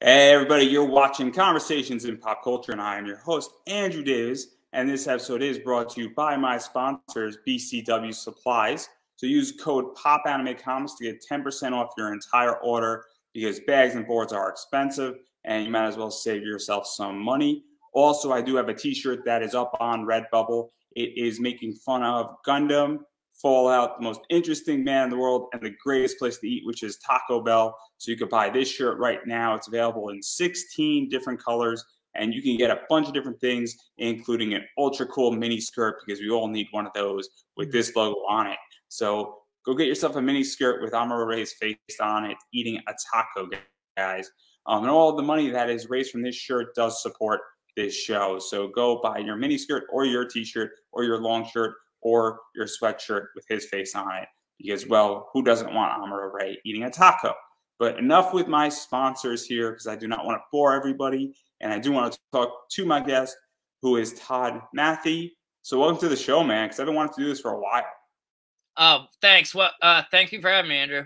Hey, everybody, you're watching Conversations in Pop Culture, and I am your host, Andrew Davis. And this episode is brought to you by my sponsors, BCW Supplies. So use code POPAnimeComics to get 10% off your entire order because bags and boards are expensive, and you might as well save yourself some money. Also, I do have a t-shirt that is up on Redbubble. It is making fun of Gundam, Fallout, the most interesting man in the world, and the greatest place to eat, which is Taco Bell. So you could buy this shirt right now. It's available in 16 different colors, and you can get a bunch of different things, including an ultra cool mini skirt, because we all need one of those with this logo on it. So go get yourself a mini skirt with Amuro Ray's face on it, eating a taco, guys. And all the money that is raised from this shirt does support this show. So go buy your mini skirt or your t-shirt or your long shirt or your sweatshirt with his face on it. Because, well, who doesn't want Amuro Ray eating a taco? But enough with my sponsors here, because I do not want to bore everybody. And I do want to talk to my guest, who is Todd Matthy. So welcome to the show, man, because I've been wanting to do this for a while. Oh, thanks. Well, thank you for having me, Andrew.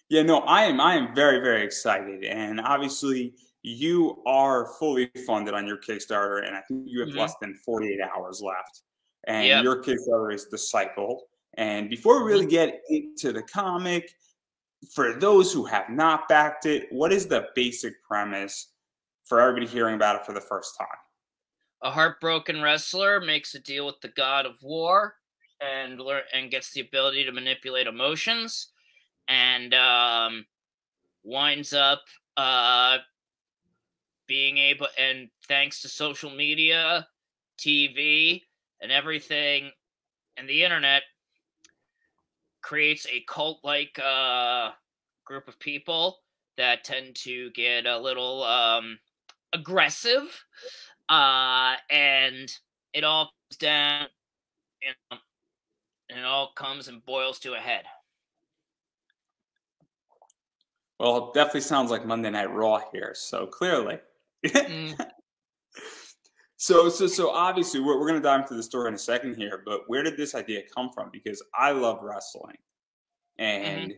Yeah, no, I am very, very excited. And obviously, you are fully funded on your Kickstarter, and I think you have less than 48 hours left. And Yep. your Kickstarter is The Cycle. And before we really get into the comic, for those who have not backed it, what is the basic premise for everybody hearing about it for the first time? A heartbroken wrestler makes a deal with the god of war and gets the ability to manipulate emotions, and winds up being able, and thanks to social media, TV, and everything, and the internet, creates a cult-like group of people that tend to get a little aggressive, and it all comes down, you know, and it all comes and boils to a head. Well, it definitely sounds like Monday Night Raw here, so clearly. So obviously we're going to dive into the story in a second here, but where did this idea come from? Because I love wrestling, and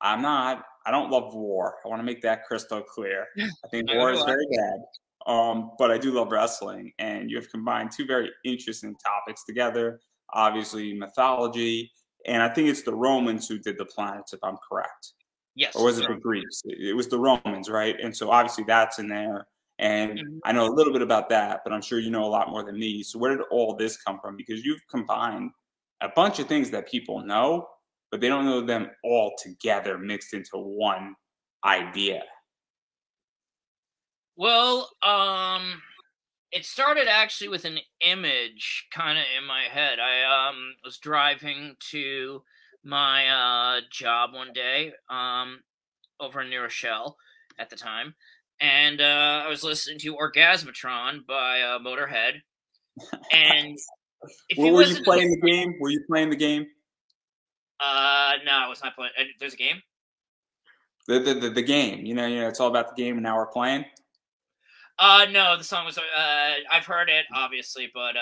I don't love war. I want to make that crystal clear. I think war is very bad. But I do love wrestling, and you have combined two very interesting topics together. Obviously, mythology, and I think it's the Romans who did the planets, if I'm correct. Yes. Or was it the Greeks? It was the Romans, right? And so obviously that's in there. And I know a little bit about that, but I'm sure you know a lot more than me. So where did all this come from? Because you've combined a bunch of things that people know, but they don't know them all together mixed into one idea. Well, it started actually with an image kind of in my head. I was driving to my job one day over in New Rochelle at the time, and I was listening to Orgasmatron by Motorhead. And if Well, you were you listen to playing the game? Were you playing the game? no, I was not playing. There's a game. The game. It's all about the game, and now we're playing. No, the song was. I've heard it obviously, but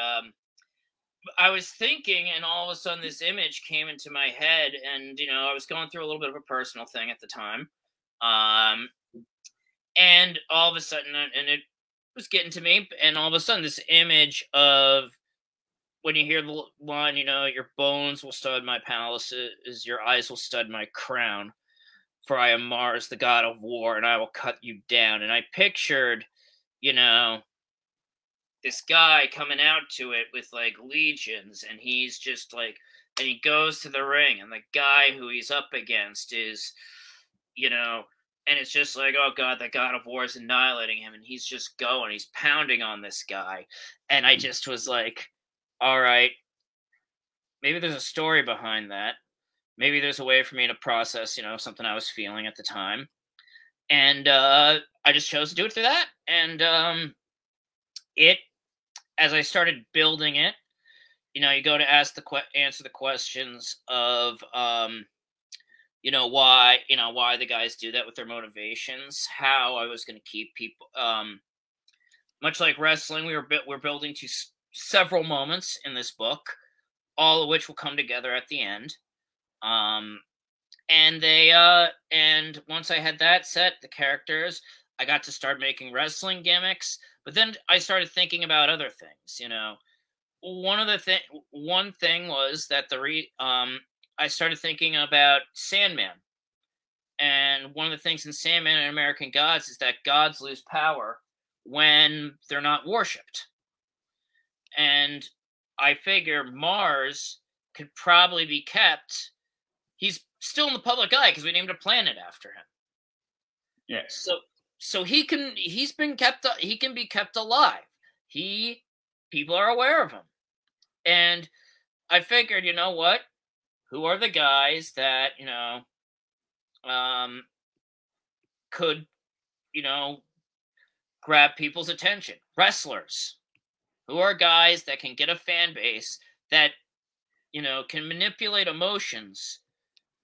I was thinking, and all of a sudden, this image came into my head, and I was going through a little bit of a personal thing at the time, and all of a sudden, and it was getting to me, and all of a sudden, this image of when you hear the line, your bones will stud my palaces, your eyes will stud my crown, for I am Mars, the god of war, and I will cut you down. And I pictured, this guy coming out to it with like legions, and he's just like, and he goes to the ring, and the guy who he's up against is, and it's just like, oh god, the god of war is annihilating him, and he's just going, he's pounding on this guy. And I just was like, all right, maybe there's a story behind that. Maybe there's a way for me to process, something I was feeling at the time. And I just chose to do it through that. And as I started building it, you go to answer the questions of, why the guys do that with their motivations, how I was going to keep people, much like wrestling, we're building to several moments in this book, all of which will come together at the end. And once I had that set, the characters, I got to start making wrestling gimmicks, but then I started thinking about other things. One thing was that I started thinking about Sandman, and one of the things in Sandman and American Gods is that gods lose power when they're not worshipped. And I figure Mars could probably be kept. He's still in the public eye because we named a planet after him. Yes. So he can be kept alive. People are aware of him. And I figured, you know what? Who are the guys that, could, grab people's attention? Wrestlers. Who are guys that can get a fan base that, can manipulate emotions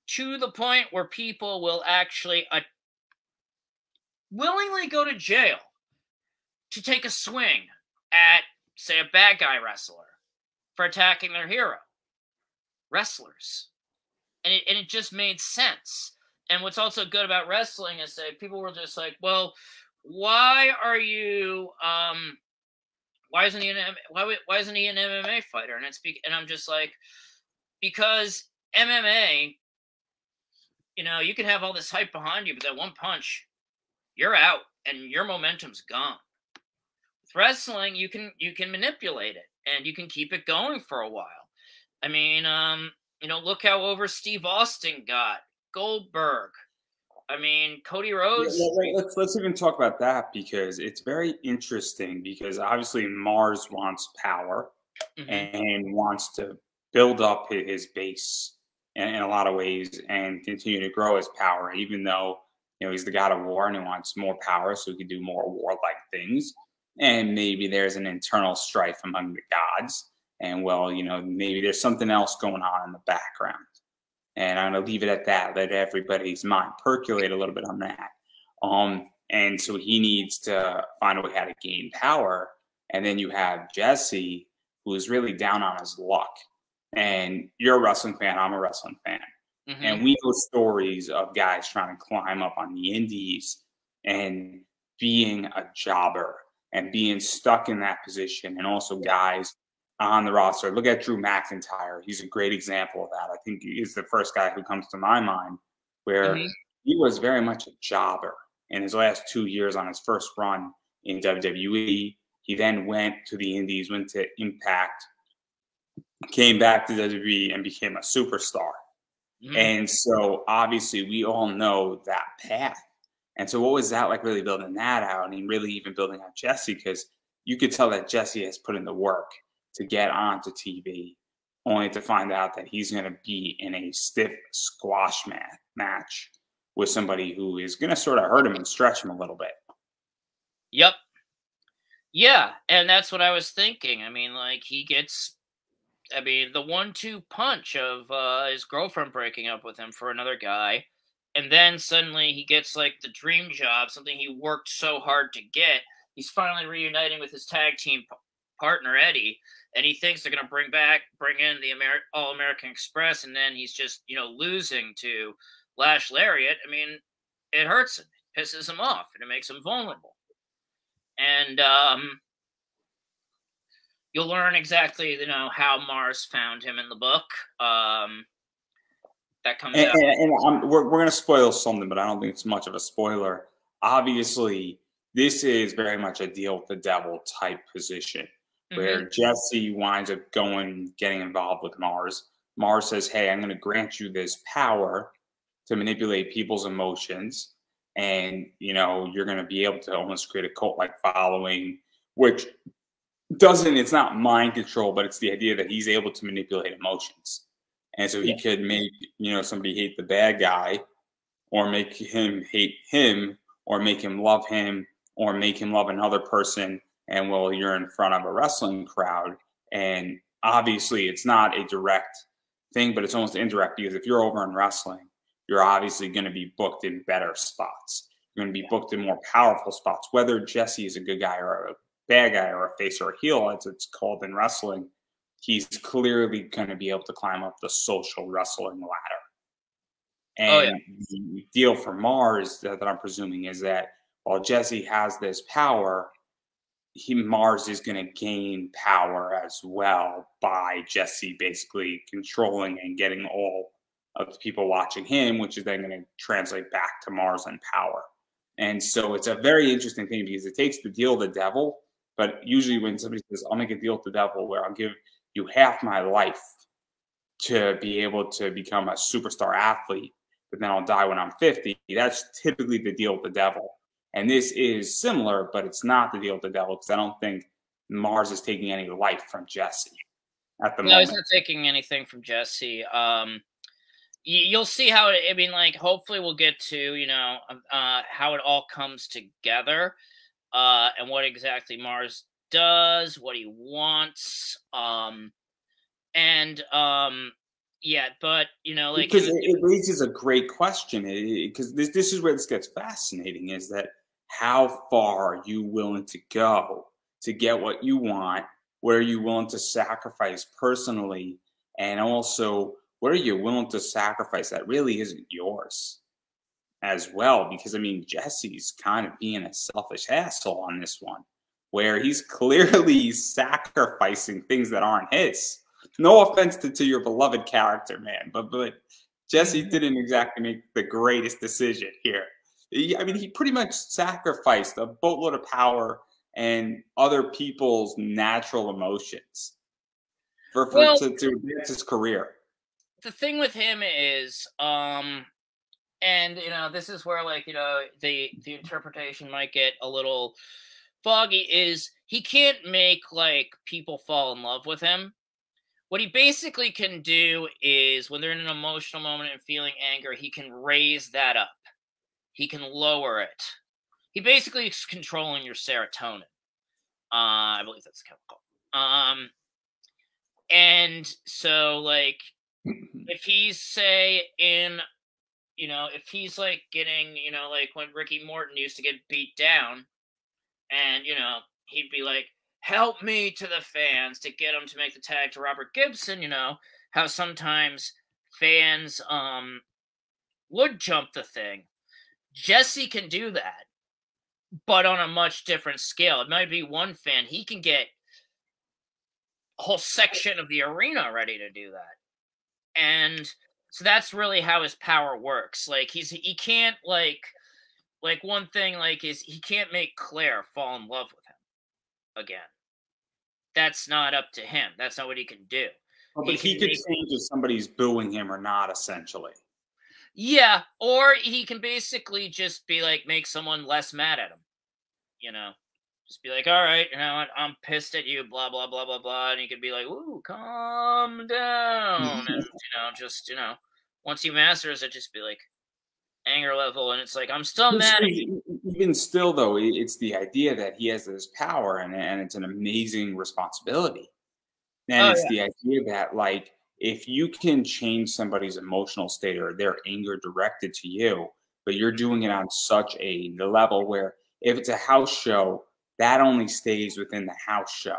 to the point where people will actually willingly go to jail to take a swing at, say, a bad guy wrestler for attacking their hero. Wrestlers. And it just made sense. And what's also good about wrestling is that people were just like, well, why isn't he an MMA fighter? And I'm just like, because MMA, you can have all this hype behind you, but that one punch, you're out and your momentum's gone. With wrestling, you can manipulate it and you can keep it going for a while. I mean, look how over Steve Austin got. Goldberg. I mean, Cody Rhodes. Yeah, let's even talk about that, because it's very interesting, because obviously Mars wants power and wants to build up his base in a lot of ways and continue to grow his power, even though he's the god of war and he wants more power so he can do more warlike things. And maybe there's an internal strife among the gods. And maybe there's something else going on in the background. And I'm going to leave it at that. Let everybody's mind percolate a little bit on that. And so he needs to find a way how to gain power. And then you have Jesse, who is really down on his luck. And you're a wrestling fan. I'm a wrestling fan. And we know stories of guys trying to climb up on the indies and being a jobber and being stuck in that position. And also guys on the roster. Look at Drew McIntyre. He's a great example of that. I think he's the first guy who comes to my mind where he was very much a jobber in his last 2 years on his first run in WWE. He then went to the Indies, went to Impact, came back to WWE and became a superstar. And so obviously we all know that path. And so what was that like, really building that out and really even building out Jesse? Because you could tell that Jesse has put in the work to get onto TV, only to find out that he's going to be in a stiff squash match with somebody who is going to sort of hurt him and stretch him a little bit. Yep. Yeah, and that's what I was thinking. I mean, like, the 1-2 punch of his girlfriend breaking up with him for another guy, and then suddenly he gets, like, the dream job, something he worked so hard to get. He's finally reuniting with his tag team partner, Eddie, and he thinks they're going to bring in the All-American Express, and then he's just, losing to Lash Lariat. I mean, it hurts him, it pisses him off, and it makes him vulnerable. And you'll learn exactly, how Mars found him in the book. That comes out. And we're going to spoil something, but I don't think it's much of a spoiler. Obviously, this is very much a deal with the devil type position, where Jesse winds up getting involved with Mars. Mars says, hey, I'm going to grant you this power to manipulate people's emotions. And, you're going to be able to almost create a cult-like following, which it's not mind control, but it's the idea that he's able to manipulate emotions. And so he could make, somebody hate the bad guy, or make him hate him, or make him love him, or make him love another person. And you're in front of a wrestling crowd. And obviously it's not a direct thing, but it's almost indirect, because if you're over in wrestling, you're obviously going to be booked in better spots. You're going to be booked in more powerful spots, whether Jesse is a good guy or a bad guy or a face or a heel, as it's called in wrestling. He's clearly going to be able to climb up the social wrestling ladder. And the deal for Mars that I'm presuming is that while Jesse has this power, Mars is going to gain power as well by Jesse basically controlling and getting all of the people watching him, which is then going to translate back to Mars and power. And so it's a very interesting thing because it takes the deal with the devil. But usually when somebody says, I'll make a deal with the devil where I'll give you half my life to be able to become a superstar athlete, but then I'll die when I'm 50, that's typically the deal with the devil. And this is similar, but it's not the deal with the devil because I don't think Mars is taking any life from Jesse at the No, he's moment. not taking anything from Jesse. You'll see how I mean, like, hopefully we'll get to how it all comes together, and what exactly Mars does, what he wants, and yeah, but like Because it raises a great question. Because this is where this gets fascinating: is that how far are you willing to go to get what you want? What are you willing to sacrifice personally, and also what are you willing to sacrifice that really isn't yours as well? Because I mean, Jesse's kind of being a selfish asshole on this one, where he's clearly sacrificing things that aren't his. No offense to your beloved character, man, but Jesse didn't exactly make the greatest decision here. I mean, he pretty much sacrificed a boatload of power and other people's natural emotions well, to advance his career. the thing with him is, and this is where, like, the interpretation might get a little foggy, is he can't make, like, people fall in love with him. What he basically can do is, when they're in an emotional moment and feeling anger, he can raise that up. He can lower it. He basically is controlling your serotonin. I believe that's a chemical. And so, like, if he's, say, if he's, like, getting, like when Ricky Morton used to get beat down, and, he'd be like, help me to the fans to get him to make the tag to Robert Gibson, how sometimes fans would jump the thing. Jesse can do that, but on a much different scale. It might be one fan, he can get a whole section of the arena ready to do that. And so that's really how his power works. Like, he can't, like one thing, like, is he can't make Claire fall in love with him again. That's not up to him. That's not what he can do. Well, but he could change if somebody's booing him or not, essentially. Yeah, or he can basically just be like, make someone less mad at him. Just be like, all right, I'm pissed at you, blah blah blah blah blah, and he could be like, ooh, calm down, and just once he masters it, just be like, anger level, and it's like, I'm still mad at you. Even still, though, it's the idea that he has this power and it's an amazing responsibility. And it's the idea that, like, if you can change somebody's emotional state or their anger directed to you, but you're doing it on such a level where if it's a house show, that only stays within the house show.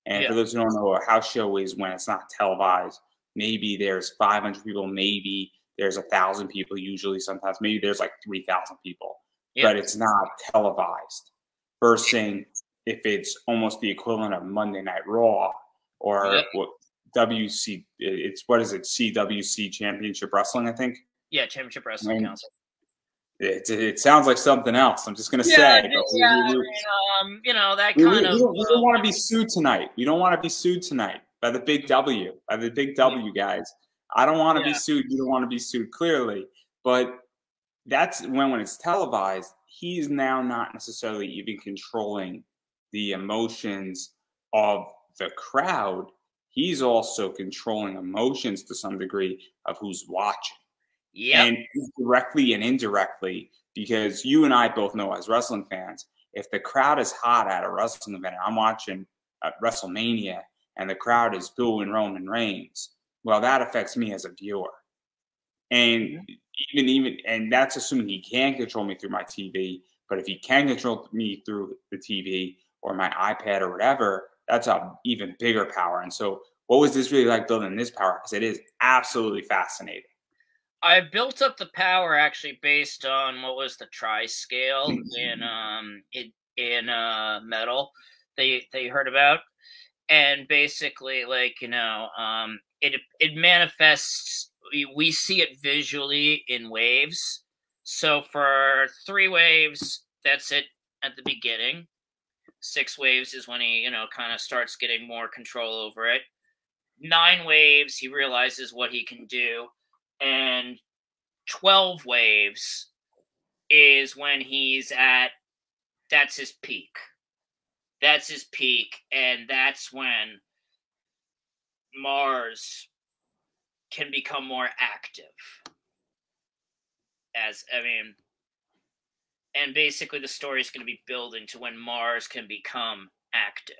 And Yeah. for those who don't know, what a house show is when it's not televised. Maybe there's 500 people, maybe there's 1,000 people, usually sometimes, maybe there's like 3,000 people, Yeah. but it's not televised. First thing, if it's almost the equivalent of Monday Night Raw or what what is it, CWC Championship Wrestling, I think. Yeah, Championship Wrestling Council. It sounds like something else. I'm just gonna say. That We kind of. don't want to be sued tonight. We don't want to be sued tonight by the big W, guys. I don't want to be sued. You don't want to be sued, clearly. But that's when it's televised, he's now not necessarily even controlling the emotions of the crowd. He's also controlling emotions to some degree of who's watching. Yep. And directly and indirectly, because you and I both know as wrestling fans, if the crowd is hot at a wrestling event, and I'm watching WrestleMania, and the crowd is booing Roman Reigns, well, that affects me as a viewer. And and that's assuming he can control me through my TV. But if he can control me through the TV or my iPad or whatever, that's a even bigger power. And so, what was this really like building this power? Because it is absolutely fascinating. I built up the power actually based on what was the tri scale in metal they heard about, and basically like it manifests. We see it visually in waves. So for 3 waves, that's it at the beginning. 6 waves is when he kind of starts getting more control over it. 9 waves, he realizes what he can do, and 12 waves is when he's at that's his peak. That's his peak, and that's when Mars can become more active. As I mean, and basically the story is going to be building to when Mars can become active.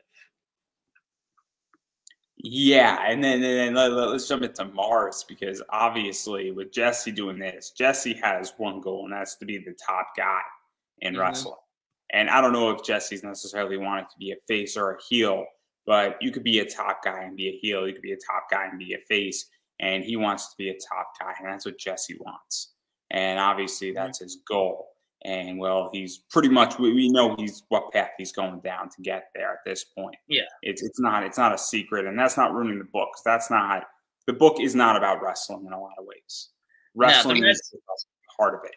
Yeah, and then let's jump into Mars because obviously with Jesse doing this, Jesse has one goal, and that's to be the top guy in Mm-hmm. wrestling. And I don't know if Jesse's necessarily wanted to be a face or a heel, but you could be a top guy and be a heel. You could be a top guy and be a face. And he wants to be a top guy, and that's what Jesse wants. And obviously Mm-hmm. that's his goal. And well, he's pretty much we know he's what path he's going down to get there at this point. Yeah. It's not a secret, and that's not ruining the book. That's not the book is not about wrestling in a lot of ways. No, Wrestling is part of it.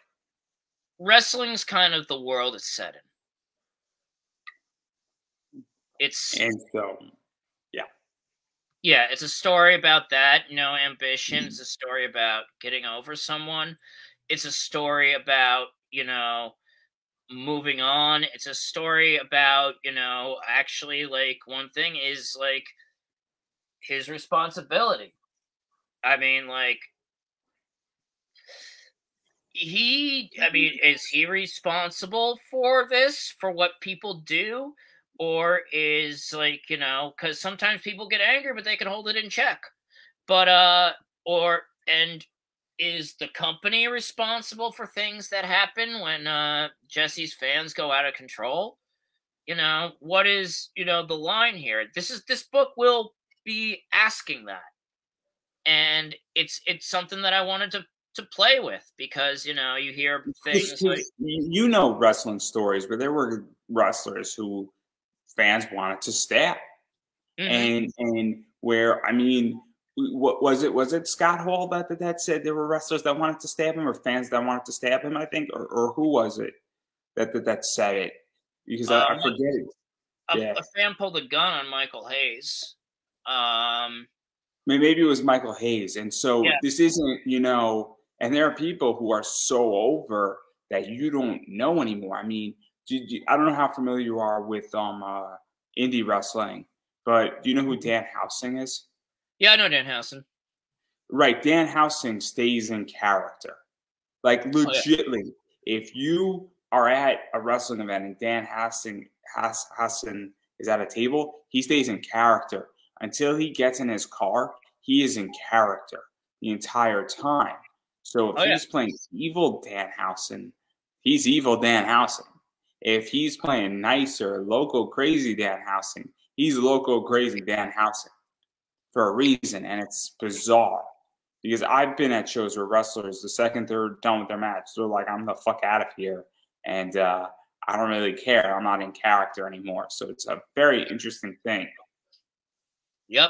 wrestling's kind of the world it's set in. It's And so yeah, it's a story about that, ambition. It's a story about getting over someone. It's a story about, moving on. It's a story about, actually like one thing is like his responsibility. I mean, like is he responsible for this, for what people do? Or is like, because sometimes people get angry, but they can hold it in check. But and is the company responsible for things that happen when Jesse's fans go out of control? What is, the line here? This book will be asking that. And it's something that I wanted to play with because, you hear things like you know wrestling stories where there were wrestlers who fans wanted to stab, mhm, and where I mean, what was it? Was it Scott Hall that said there were wrestlers that wanted to stab him, or fans that wanted to stab him? I think, or who was it that said it? Because I um, forget it. Yeah, a fan pulled a gun on Michael Hayes. Um, maybe it was Michael Hayes. And so yeah, this isn't, and there are people who are so over that you don't know anymore. I mean, I don't know how familiar you are with indie wrestling, but do you know who mhm. Dan Housing is? Yeah, I know Danhausen. Right, Dan Housing stays in character. Like Oh yeah, legitly, if you are at a wrestling event and Dan Hassan is at a table, he stays in character until he gets in his car. He is in character the entire time. So if oh yeah. he's playing evil Dan Housen, he's evil Dan Housen. If he's playing nicer, local crazy Dan Housen, he's local crazy Dan Housen for a reason, and it's bizarre because I've been at shows where wrestlers, the second they're done with their match, they're like, "I'm the fuck out of here," and I don't really care. I'm not in character anymore. So it's a very interesting thing. Yep.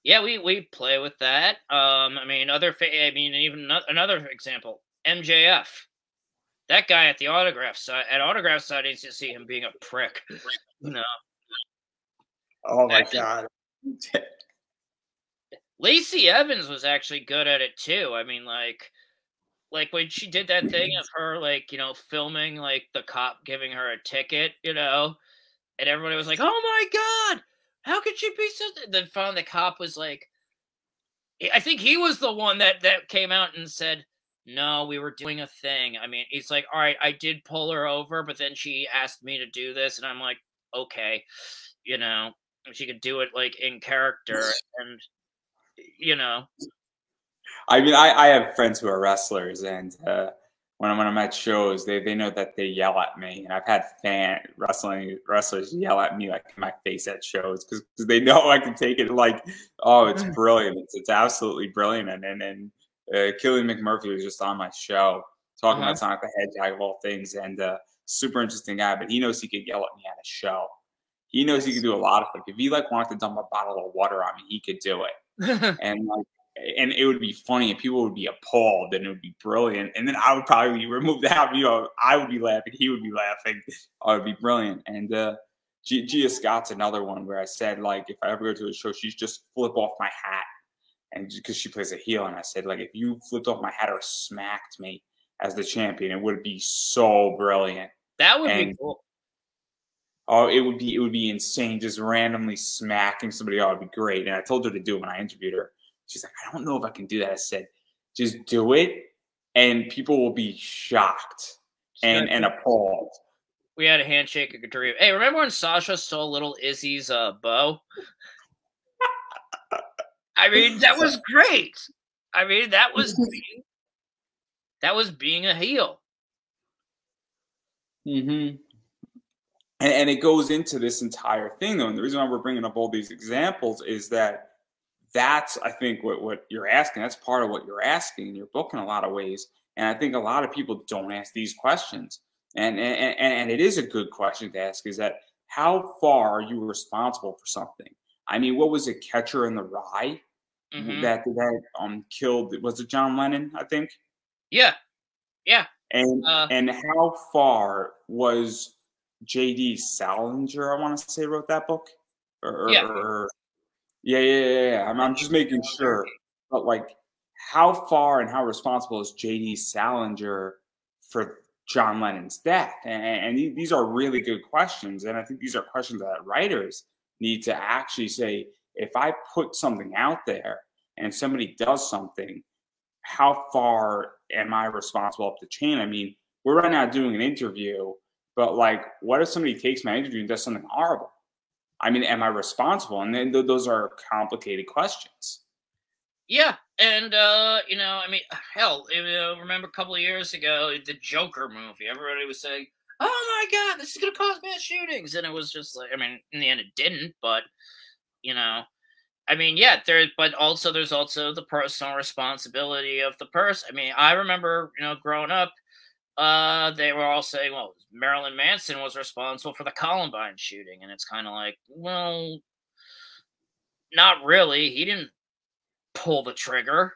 Yeah, we play with that. Even another example, MJF. That guy at the autograph side, at autograph sightings, you see him being a prick. You know, Oh my actually, god! Lacey Evans was actually good at it too. I mean, like when she did that thing of her, like filming like the cop giving her a ticket, and everybody was like, "Oh my god, how could she be so?" Then found the cop was like, I think he was the one that came out and said, "No, we were doing a thing." I mean, he's like, "All right, I did pull her over, but then she asked me to do this," and I'm like, "Okay, you know, she could do it like in character, and you know, I mean, I have friends who are wrestlers, and when I'm at shows, they know that they yell at me, and I've had wrestlers yell at me like in my face at shows because they know I can take it like, oh, it's brilliant, it's absolutely brilliant, and Killian McMurphy was just on my show talking about Sonic the Hedgehog of all things, and super interesting guy. But he knows he could yell at me at a show. He knows he could do a lot of things. If he wanted to dump a bottle of water on me, he could do it. And it would be funny, and people would be appalled, and it would be brilliant. And then I would probably be removed out. I would be laughing, he would be laughing. It would be brilliant. And Gia Scott's another one where I said, like, if I ever go to a show, she's just flip off my hat, and because she plays a heel, and I said, like, if you flipped off my hat or smacked me as the champion, it would be so brilliant. That would be cool. Oh, it would be insane, just randomly smacking somebody. Oh, it'd be great. And I told her to do it when I interviewed her. She's like, I don't know if I can do that. I said, just do it, and people will be shocked and appalled. We had a handshake at Dream. Hey, remember when Sasha stole little Izzy's bow? I mean, that was great. I mean, that was being a heel. Mm-hmm. And it goes into this entire thing, though. And the reason why we're bringing up all these examples is that's, I think, what you're asking. That's part of what you're asking in your book in a lot of ways. And I think a lot of people don't ask these questions. And it is a good question to ask, is that how far are you responsible for something? I mean, what was it, Catcher in the Rye that killed, was it John Lennon, I think? Yeah. And how far was J.D. Salinger, I want to say, wrote that book? Yeah. I'm just making sure. But, like, how far and how responsible is J.D. Salinger for John Lennon's death? And these are really good questions. And I think these are questions that writers need to actually say, if I put something out there and somebody does something, how far am I responsible up the chain? I mean, we're right now doing an interview, but, like, what if somebody takes my interview and does something horrible? I mean, am I responsible? And then those are complicated questions. Yeah, and I mean, hell, remember a couple of years ago, the Joker movie, everybody was saying, oh my God, this is going to cause mass shootings. And it was just like, I mean, in the end it didn't, but, I mean, yeah, but also there's also the personal responsibility of the person. I mean, I remember, growing up, they were all saying, well, Marilyn Manson was responsible for the Columbine shooting. And it's kind of like, well, not really. He didn't pull the trigger.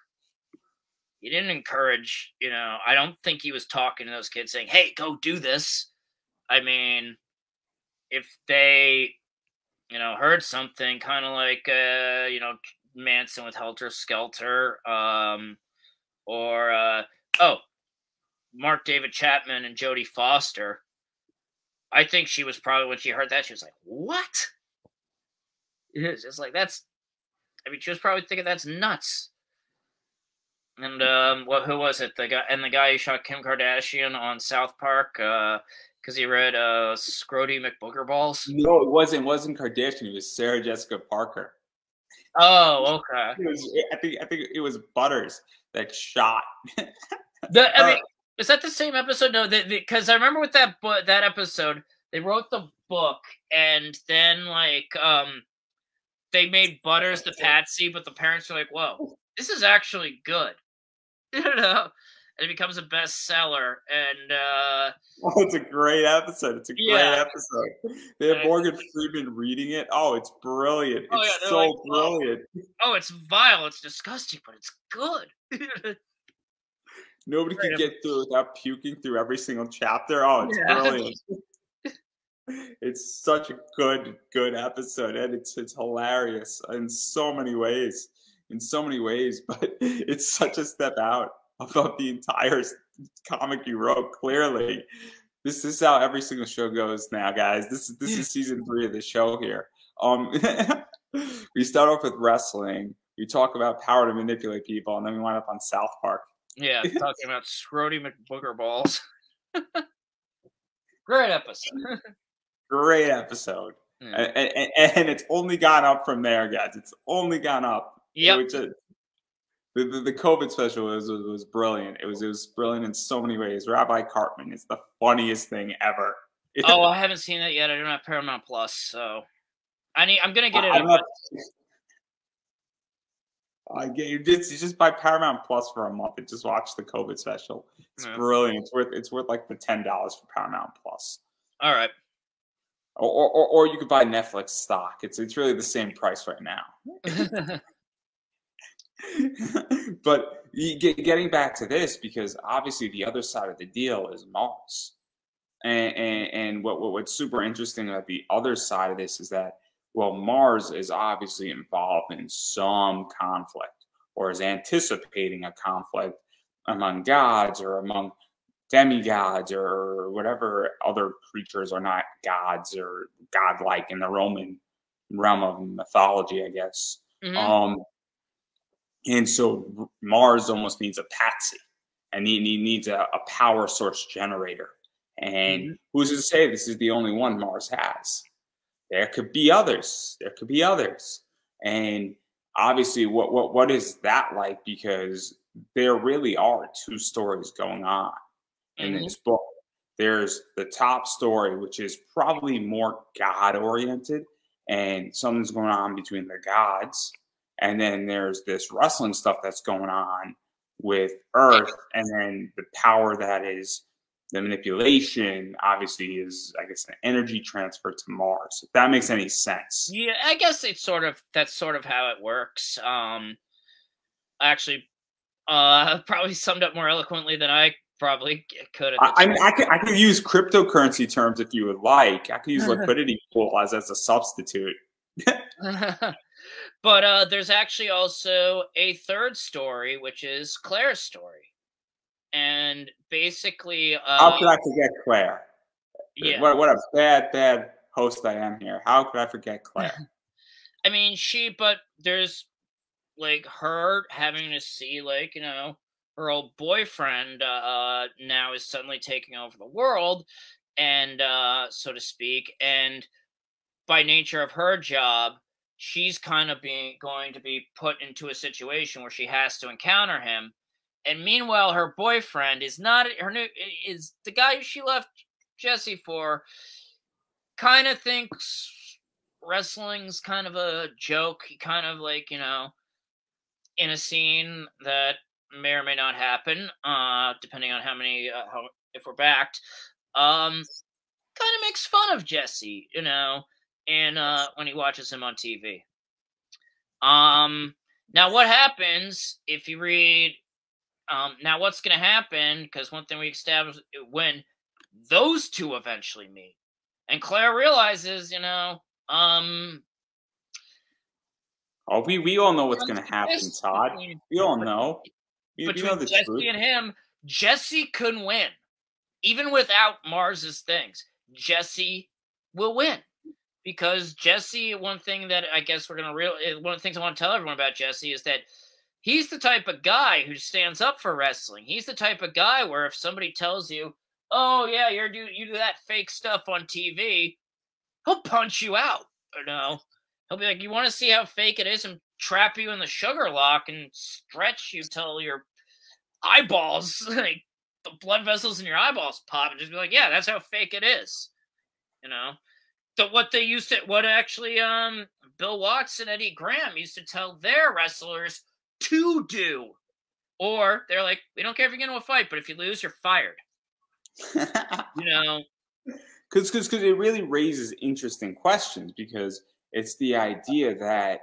He didn't encourage, I don't think he was talking to those kids saying, hey, go do this. I mean, if they, heard something kind of like, Manson with Helter Skelter, or Mark David Chapman and Jodie Foster. I think she was probably, when she heard that, she was like, what? It's just like, she was probably thinking that's nuts. And who was it? The guy who shot Kim Kardashian on South Park because he read Scrody McBoogerballs. No, it wasn't Kardashian. It was Sarah Jessica Parker. Oh, okay. I think it was Butters that shot. Is that the same episode? No, because I remember with that episode, they wrote the book, and then they made Butters the patsy, but the parents were like, "Whoa, this is actually good," and it becomes a bestseller. And it's a great episode. It's a great episode. They have Morgan Freeman reading it. Oh, it's brilliant! It's so brilliant. Oh, it's vile. It's disgusting, but it's good. Nobody can get through it without puking through every single chapter. Oh, it's brilliant. It's such a good episode, and it's hilarious in so many ways. But it's such a step out about the entire comic you wrote. Clearly, this is how every single show goes now, guys. This is season 3 of the show here. We start off with wrestling. We talk about power to manipulate people, and then we wind up on South Park. Yeah, talking about Scrody McBoogerballs. Great episode. Great episode. Yeah. And it's only gone up from there, guys. It's only gone up. Yeah. The COVID special was brilliant. It was brilliant in so many ways. Rabbi Cartman is the funniest thing ever. Oh, I haven't seen that yet. I don't have Paramount Plus, so I'm gonna get it. It's just buy Paramount Plus for a month and just watch the COVID special. It's brilliant. It's worth like the $10 for Paramount Plus. All right. Or you could buy Netflix stock. It's really the same price right now. But getting back to this, because obviously the other side of the deal is Mars. And what's super interesting about the other side of this is that, well, Mars is obviously involved in some conflict, or is anticipating a conflict among gods or among demigods or whatever other creatures are not gods or godlike in the Roman realm of mythology, I guess. Mm-hmm. And so Mars almost needs a patsy, and he needs a power source generator. And who's to say this is the only one Mars has? There could be others. There could be others. And obviously, what is that like? Because there really are two stories going on in this book. There's the top story, which is probably more God oriented, and something's going on between the gods. And then there's this wrestling stuff that's going on with Earth, and then the power that is the manipulation obviously is, I guess, an energy transfer to Mars. If that makes any sense. Yeah, I guess that's sort of how it works. Actually, probably summed up more eloquently than I probably could at the I mean, I could use cryptocurrency terms if you would like. I could use liquidity pool as a substitute. But there's actually also a third story, which is Claire's story. And basically, how could I forget Claire? Yeah. What a bad host I am here. How could I forget Claire? I mean, but there's like her having to see, like, her old boyfriend now is suddenly taking over the world, and so to speak, and by nature of her job, she's kind of going to be put into a situation where she has to encounter him. And meanwhile, her boyfriend is not is the guy she left Jesse for. Kind of thinks wrestling's kind of a joke. He kind of, like, in a scene that may or may not happen, depending on if we're backed, kind of makes fun of Jesse, and when he watches him on TV. Now what happens if you read? Now what's going to happen? Because one thing we established, when those two eventually meet, and Claire realizes, oh, we all know what's going to happen, Todd. We all know. Between Jesse and him, Jesse couldn't win. Even without Mars's things, Jesse will win. Because Jesse, one thing that I guess one of the things I want to tell everyone about Jesse is that he's the type of guy who stands up for wrestling. He's the type of guy where if somebody tells you, "Oh yeah, you do that fake stuff on TV," he'll punch you out. He'll be like, "You want to see how fake it is?" and trap you in the sugar lock and stretch you till your eyeballs, like the blood vessels in your eyeballs pop, and just be like, "Yeah, that's how fake it is." What actually Bill Watts and Eddie Graham used to tell their wrestlers to do. Or they're like, "We don't care if you get into a fight, but if you lose, you're fired." Because it really raises interesting questions, because it's the idea that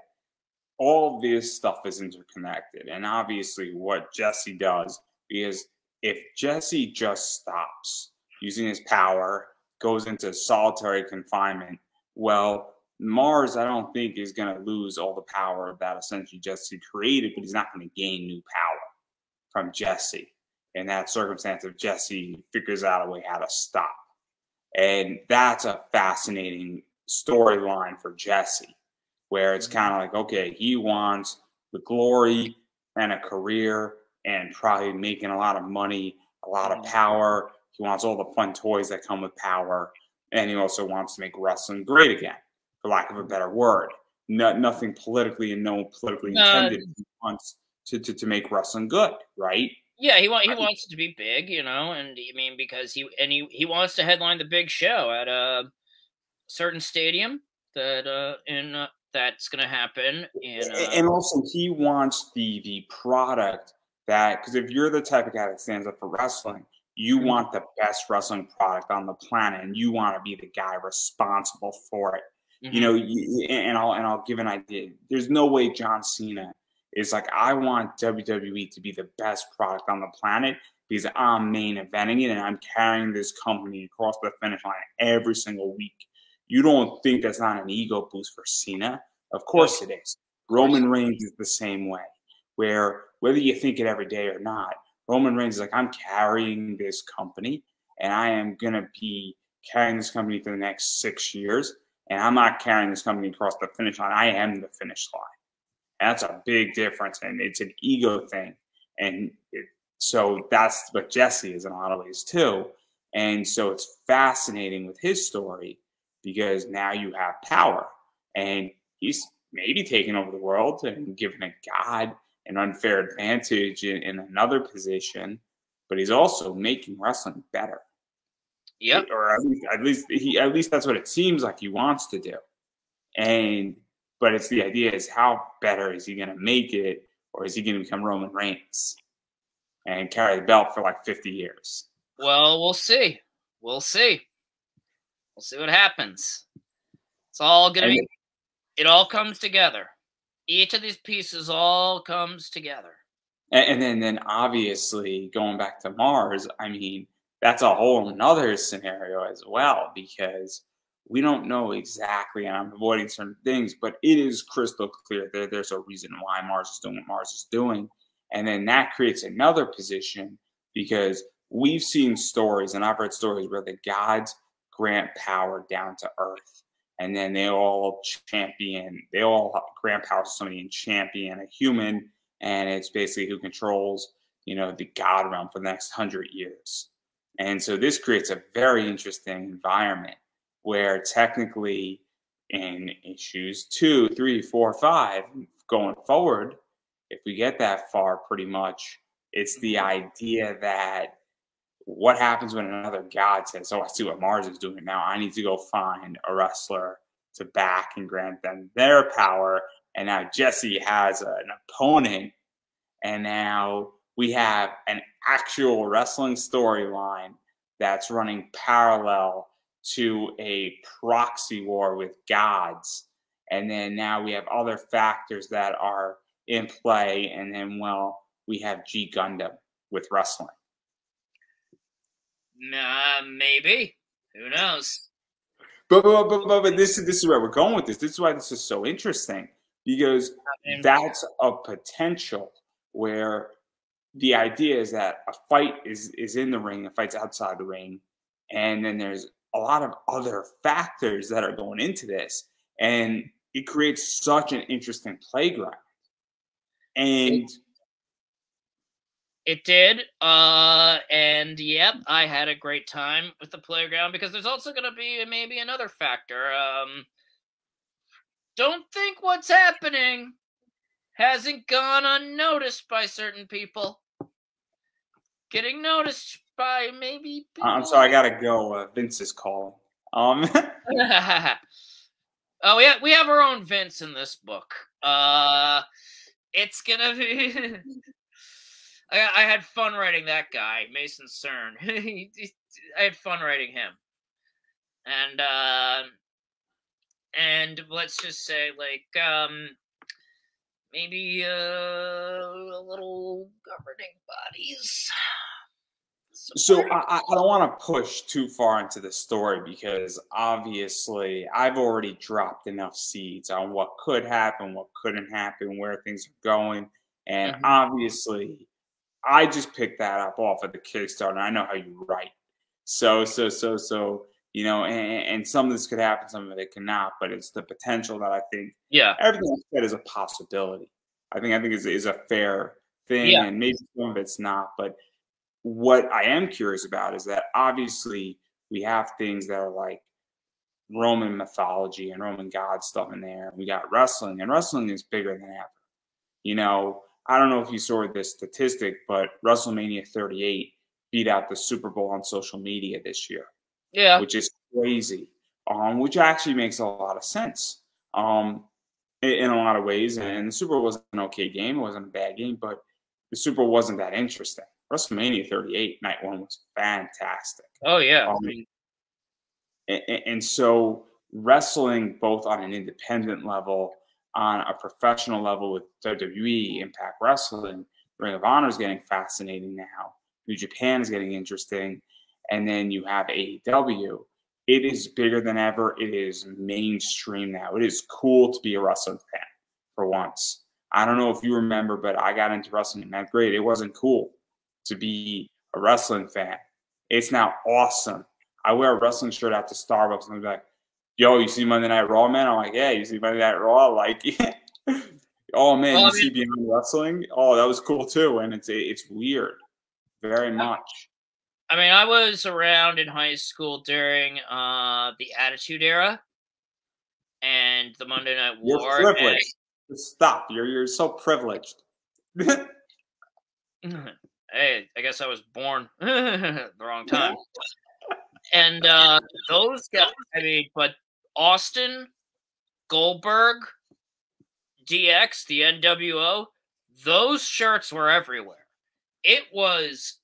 all this stuff is interconnected. And obviously what Jesse does is, if Jesse just stops using his power, goes into solitary confinement, well, Mars, I don't think, is going to lose all the power that essentially Jesse created, but he's not going to gain new power from Jesse in that circumstance if Jesse figures out a way how to stop. And that's a fascinating storyline for Jesse, where it's kind of like, okay, he wants the glory and a career and probably making a lot of money, a lot of power. He wants all the fun toys that come with power. And he also wants to make wrestling great again, for lack of a better word. Nothing politically and no politically intended. He wants to make wrestling good, right? Yeah, he wants it to be big, and I mean, because he wants to headline the big show at a certain stadium that in that's gonna happen. And also, he wants the product that, because if you're the type of guy that stands up for wrestling, you Mhm. want the best wrestling product on the planet, and you want to be the guy responsible for it. You Mhm. know, and I'll give an idea. There's no way John Cena is like, I want WWE to be the best product on the planet because I'm main eventing it and I'm carrying this company across the finish line every single week. You don't think that's not an ego boost for Cena? Of No, course of it is. course. Roman Reigns is the same way, where whether you think it every day or not, Roman Reigns is like, I'm carrying this company and I am going to be carrying this company for the next 6 years. And I'm not carrying this company across the finish line. I am the finish line. And that's a big difference. And it's an ego thing. And so that's what Jesse is in a lot of ways too. And so it's fascinating with his story because now you have power. And he's maybe taking over the world and giving a god an unfair advantage in another position, but he's also making wrestling better. Yep. Or at least that's what it seems like he wants to do. And but it's the idea is how better is he going to make it, or is he going to become Roman Reigns and carry the belt for like 50 years? Well, we'll see. We'll see. We'll see what happens. It's all gonna. And It all comes together. Each of these pieces all comes together. and then obviously going back to Mars, I mean, that's a whole another scenario as well because we don't know exactly, and I'm avoiding certain things, but it is crystal clear that there's a reason why Mars is doing what Mars is doing. And then that creates another position because we've seen stories, and I've read stories where the gods grant power down to Earth. And then they all grant power to somebody and champion a human, and it's basically who controls the god realm for the next 100 years. And so this creates a very interesting environment where technically in issues 2, 3, 4, 5 going forward, if we get that far, pretty much it's the Mhm. idea that what happens when another god says, oh, I see what Mars is doing now, I need to go find a wrestler to back and grant them their power. And now Jesse has an opponent, and now we have an actual wrestling storyline that's running parallel to a proxy war with gods. And then now we have other factors that are in play. And then, well, we have G Gundam with wrestling. Maybe. Who knows? But this is where we're going with this. This is why this is so interesting because I mean, that's a potential where the idea is that a fight is in the ring, a fight's outside the ring, and then there's a lot of other factors that are going into this, and it creates such an interesting playground. it, And it did. And yep, I had a great time with the playground because there's also gonna be maybe another factor. Don't think what's happening hasn't gone unnoticed by certain people. Getting noticed by maybe I'm people. sorry, I gotta go. Vince is calling. Um, Oh yeah, we have our own Vince in this book. It's gonna be. I had fun writing that guy, Mason Cern. I had fun writing him, and let's just say maybe a little governing bodies. So I don't want to push too far into the story because obviously I've already dropped enough seeds on what could happen, what couldn't happen, where things are going, and Mhm. obviously I just picked that up off of the Kickstarter. And I know how you write, so and some of this could happen, some of it cannot, but it's the potential that I think Yeah, everything I said is a possibility. I think is a fair thing, yeah. and maybe some of it's not, but what I am curious about is that obviously we have things that are like Roman mythology and Roman god stuff in there. We got wrestling, and wrestling is bigger than ever. I don't know if you saw this statistic, but WrestleMania 38 beat out the Super Bowl on social media this year, Yeah. which is crazy. Which actually makes a lot of sense. Um, in a lot of ways. And the Super Bowl was an okay game. It wasn't a bad game, but the Super Bowl wasn't that interesting. WrestleMania 38, night one, was fantastic. Oh yeah. Um, and so wrestling both on an independent level, on a professional level with WWE, Impact Wrestling, Ring of Honor is getting fascinating now. New Japan is getting interesting. And then you have AEW. It is bigger than ever. It is mainstream now. It is cool to be a wrestling fan for once. I don't know if you remember, but I got into wrestling in 9th grade. It wasn't cool to be a wrestling fan. It's now awesome. I wear a wrestling shirt out to Starbucks and I'm like, yo, you see Monday Night Raw, man? I'm like, yeah, you see Monday Night Raw? Like, yeah. Oh, man, Well, you I see mean, Beyond Wrestling? Oh, that was cool too. And it's weird, very much. I was around in high school during the Attitude Era and the Monday Night You're War. privileged. Just stop. You're so privileged. And hey, I guess I was born the wrong time. And those guys, but Austin, Goldberg, DX, the NWO, those shirts were everywhere. It was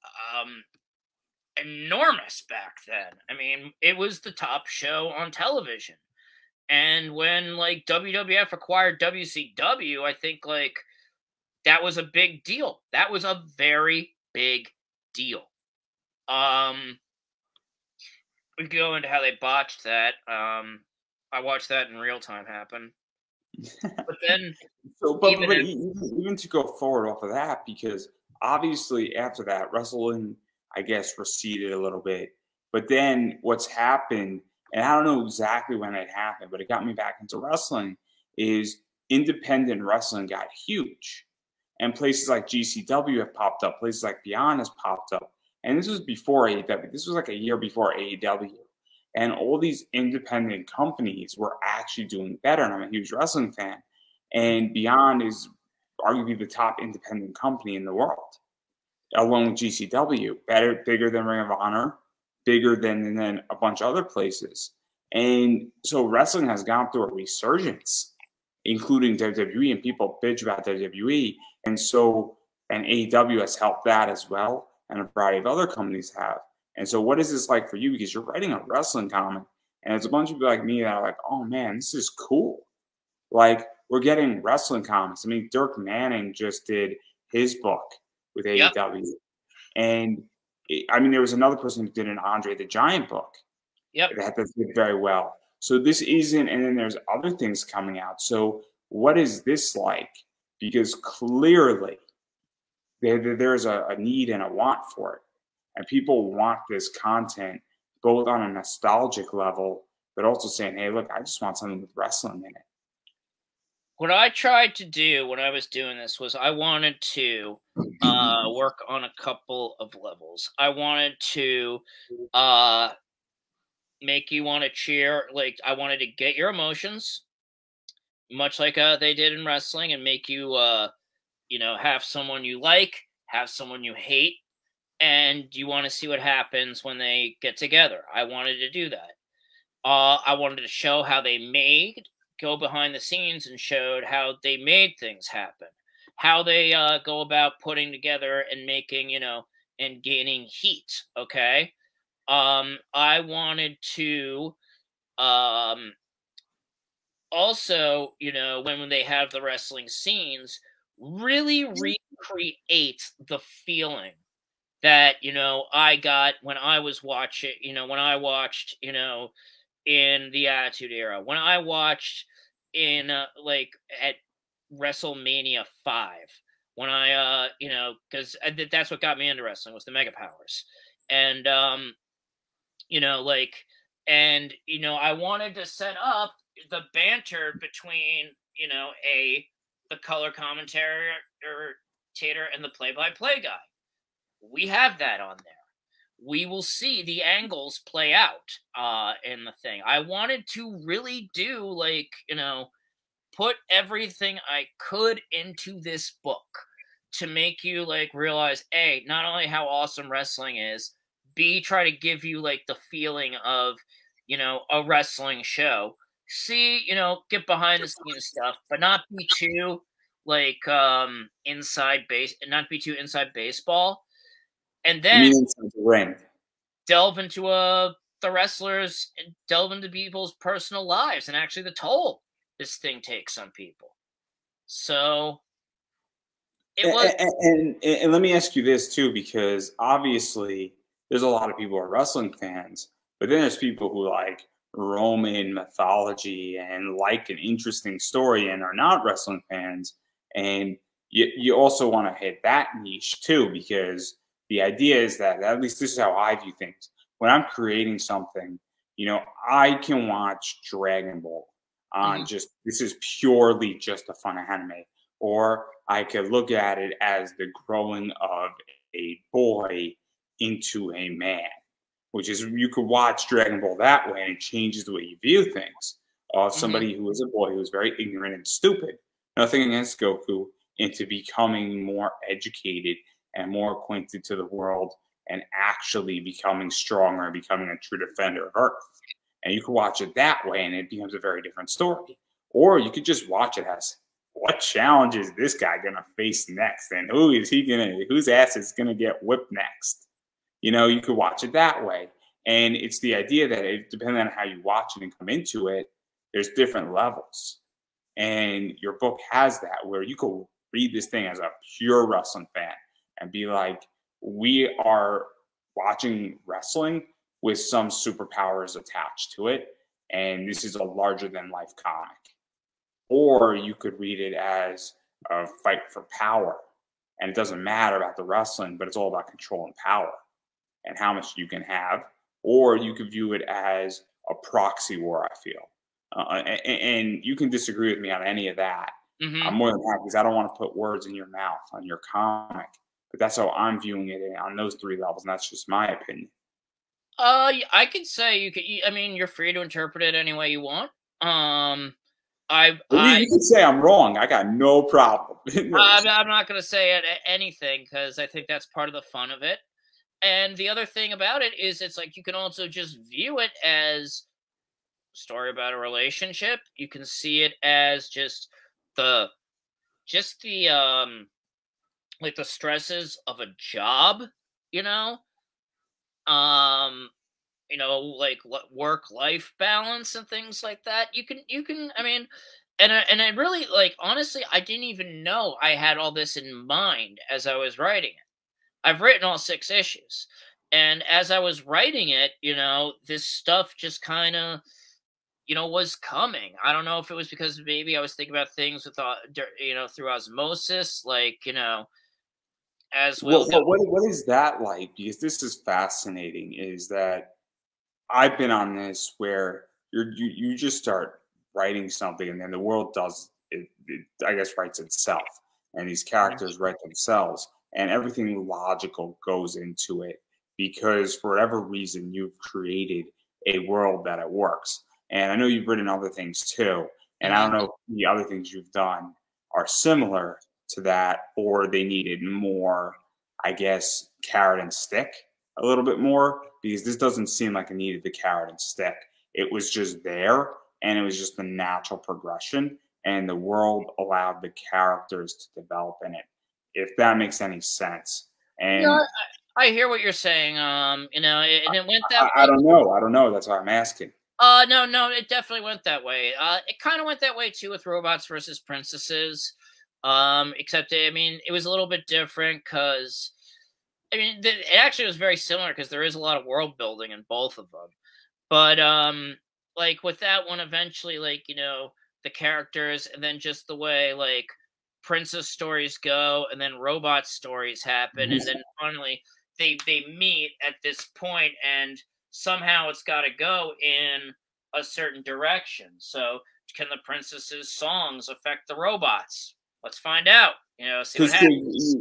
enormous back then. It was the top show on television. And when like WWF acquired WCW, I think like that was a big deal. That was a very big deal. We could go into how they botched that. I watched that in real time happen. But then So, but even but if, even to go forward off of that, because obviously after that, wrestling, I guess, receded a little bit. But then what's happened, and I don't know exactly when it happened, but it got me back into wrestling, is independent wrestling got huge. And places like GCW have popped up, places like Beyond has popped up. And this was before AEW. This was like a year before AEW. And all these independent companies were actually doing better. And I'm a huge wrestling fan. And Beyond is arguably the top independent company in the world, along with GCW, better, bigger than Ring of Honor, bigger than a bunch of other places. And so wrestling has gone through a resurgence, including WWE, and people bitch about WWE. And so, and AEW has helped that as well, and a variety of other companies have. And so, what is this like for you? Because you're writing a wrestling comic, and it's a bunch of people like me that are like, oh man, this is cool. Like, we're getting wrestling comics. I mean, Dirk Manning just did his book with yep, AEW. And I mean, there was another person who did an Andre the Giant book yep. that did very well. So this isn't, and then there's other things coming out. So what is this like? Because clearly there's a need and a want for it. And people want this content both on a nostalgic level, but also saying, hey, look, I just want something with wrestling in it. What I tried to do when I was doing this was I wanted to work on a couple of levels. I wanted to uh, make you want to cheer. Like, I wanted to get your emotions, much like they did in wrestling, and make you, have someone you like, have someone you hate, and you want to see what happens when they get together. I wanted to do that. I wanted to show how they go behind the scenes and showed how they made things happen, how they go about putting together and making, and gaining heat. Okay. I wanted to um, also, when they have the wrestling scenes, really recreate the feeling that, I got when I was watching, when I watched, in the Attitude Era, when I watched in like at WrestleMania 5, when I because that's what got me into wrestling was the Mega Powers. And like I wanted to set up the banter between, the color commentator and the play-by-play guy. We have that on there. We will see the angles play out in the thing. I wanted to really do like, put everything I could into this book to make you like realize A, not only how awesome wrestling is, B, try to give you like the feeling of, a wrestling show, see, get behind the scenes stuff, but not be too like not be too inside baseball, and You then mean inside the ring? delve into the wrestlers and delve into people's personal lives and actually the toll this thing takes on people. So it was. And let me ask you this too, because obviously there's a lot of people who are wrestling fans, but then there's people who like Roman mythology and like an interesting story and are not wrestling fans. And you also want to hit that niche too, because the idea is that, at least this is how I view things. When I'm creating something, I can watch Dragon Ball on Mhm, just, this is purely just a fun anime, or I could look at it as the growing of a boy into a man, which is, you could watch Dragon Ball that way and it changes the way you view things. mhm, Somebody who was a boy who was very ignorant and stupid, nothing against Goku, into becoming more educated and more acquainted to the world and actually becoming stronger and becoming a true defender of Earth. And you could watch it that way and it becomes a very different story. Or you could just watch it as, what challenge is this guy gonna face next, and whose ass is gonna get whipped next? You could watch it that way, and it's the idea that, depending on how you watch it and come into it, there's different levels, and your book has that, where you could read this thing as a pure wrestling fan and be like, we are watching wrestling with some superpowers attached to it, and this is a larger than life comic. Or you could read it as a fight for power. And it doesn't matter about the wrestling, but it's all about control and power and how much you can have. Or you could view it as a proxy war, I feel. And you can disagree with me on any of that. I'm mhm. more than happy, because I don't want to put words in your mouth on your comic. But that's how I'm viewing it on those three levels. And that's just my opinion. I could say you could. I mean, you're free to interpret it any way you want. Um, I, But I, you can say I'm wrong. I got no problem. I'm not gonna say anything because I think that's part of the fun of it. And the other thing about it is, it's like you can also just view it as a story about a relationship. You can see it as the just the like the stresses of a job. You know, um, like work life balance and things like that. You can. I mean, and I really, like, honestly, I didn't even know I had all this in mind as I was writing it. I've written all 6 issues. And as I was writing it, this stuff just kind of, was coming. I don't know if it was because maybe I was thinking about things with, through osmosis, like, as we'll go. What is that like? Because this is fascinating. Is that I've been on this where you just start writing something, and then the world does it, I guess, writes itself, and these characters write themselves, and everything logical goes into it, because for whatever reason you've created a world that it works. And I know you've written other things too, and I Mhm. don't know if the other things you've done are similar to that, or they needed more, I guess, carrot and stick a little bit more, because this doesn't seem like it needed the carrot and stick. It was just there, and it was just the natural progression, and the world allowed the characters to develop in it, if that makes any sense. No, And I hear what you're saying. And it went that I way. don't know. I don't know. That's why I'm asking. No, no, it definitely went that way. It kind of went that way too with robots versus princesses. Except, I mean, it was a little bit different because, I mean, it actually was very similar because there is a lot of world building in both of them. But like with that one, eventually, like, the characters, and then just the way, like, princess stories go, and then robot stories happen, and then finally they meet at this point, and somehow it's got to go in a certain direction. So can the princess's songs affect the robots? Let's find out. See what Because happens.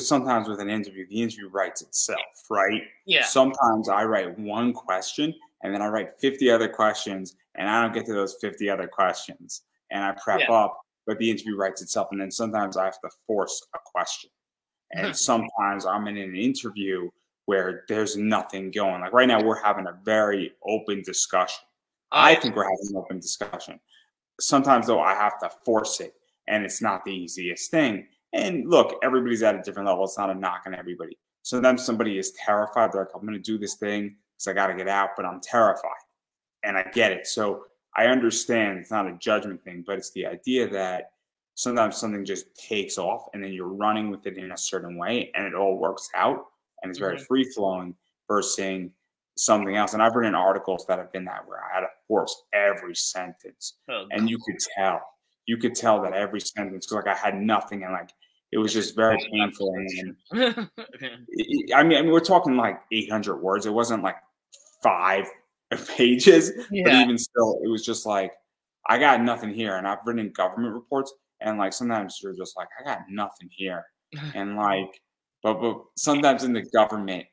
sometimes with an interview, the interview writes itself, right? Yeah. Sometimes I write one question, and then I write 50 other questions, and I don't get to those 50 other questions, and I prep Yeah. up, but the interview writes itself. And then sometimes I have to force a question. And sometimes I'm in an interview where there's nothing going. Like right now, we're having a very open discussion. I think we're having an open discussion. Sometimes, though, I have to force it, and it's not the easiest thing. And look, everybody's at a different level. It's not a knock on everybody. Sometimes somebody is terrified. They're like, I'm going to do this thing because I got to get out, but I'm terrified. And I get it. So I understand it's not a judgment thing, but it's the idea that sometimes something just takes off and then you're running with it in a certain way and it all works out and it's very free flowing versus something else. And I've written articles that have been that where I had to force every sentence. Oh, And you could tell that every sentence, because like I had nothing and like it was just very painful. And I mean, we're talking like 800 words. It wasn't like 5 pages, but yeah. even still, it was just like, I got nothing here. And I've written government reports, and like sometimes you're just like, I got nothing here. And like, but sometimes in the government,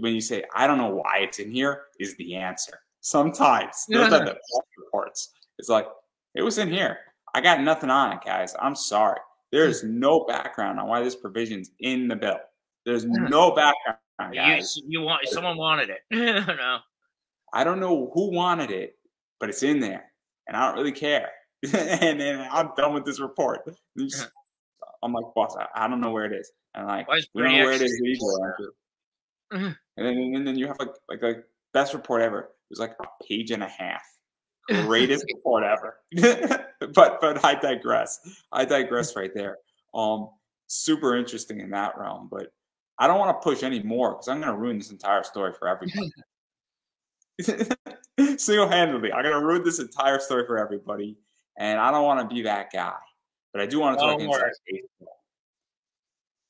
when you say, I don't know why it's in here, is the answer. Sometimes those are the best reports. It's like, it was in here. I got nothing on it, guys. I'm sorry. There's no background on why this provision's in the bill. There's no background, guys. Someone wanted it. No. I don't know who wanted it, but it's in there, and I don't really care. And then I'm done with this report. I'm like, boss, I don't know where it is. And like, Why is we don't Bernie know where it actually is either. And then you have like a best report ever. It was like a page and a half. Greatest report ever. But I digress. I digress right there. Super interesting in that realm, but I don't want to push any more because I'm going to ruin this entire story for everybody. Single-handedly, I'm going to ruin this entire story for everybody, and I don't want to be that guy. But I do want to talk inside baseball.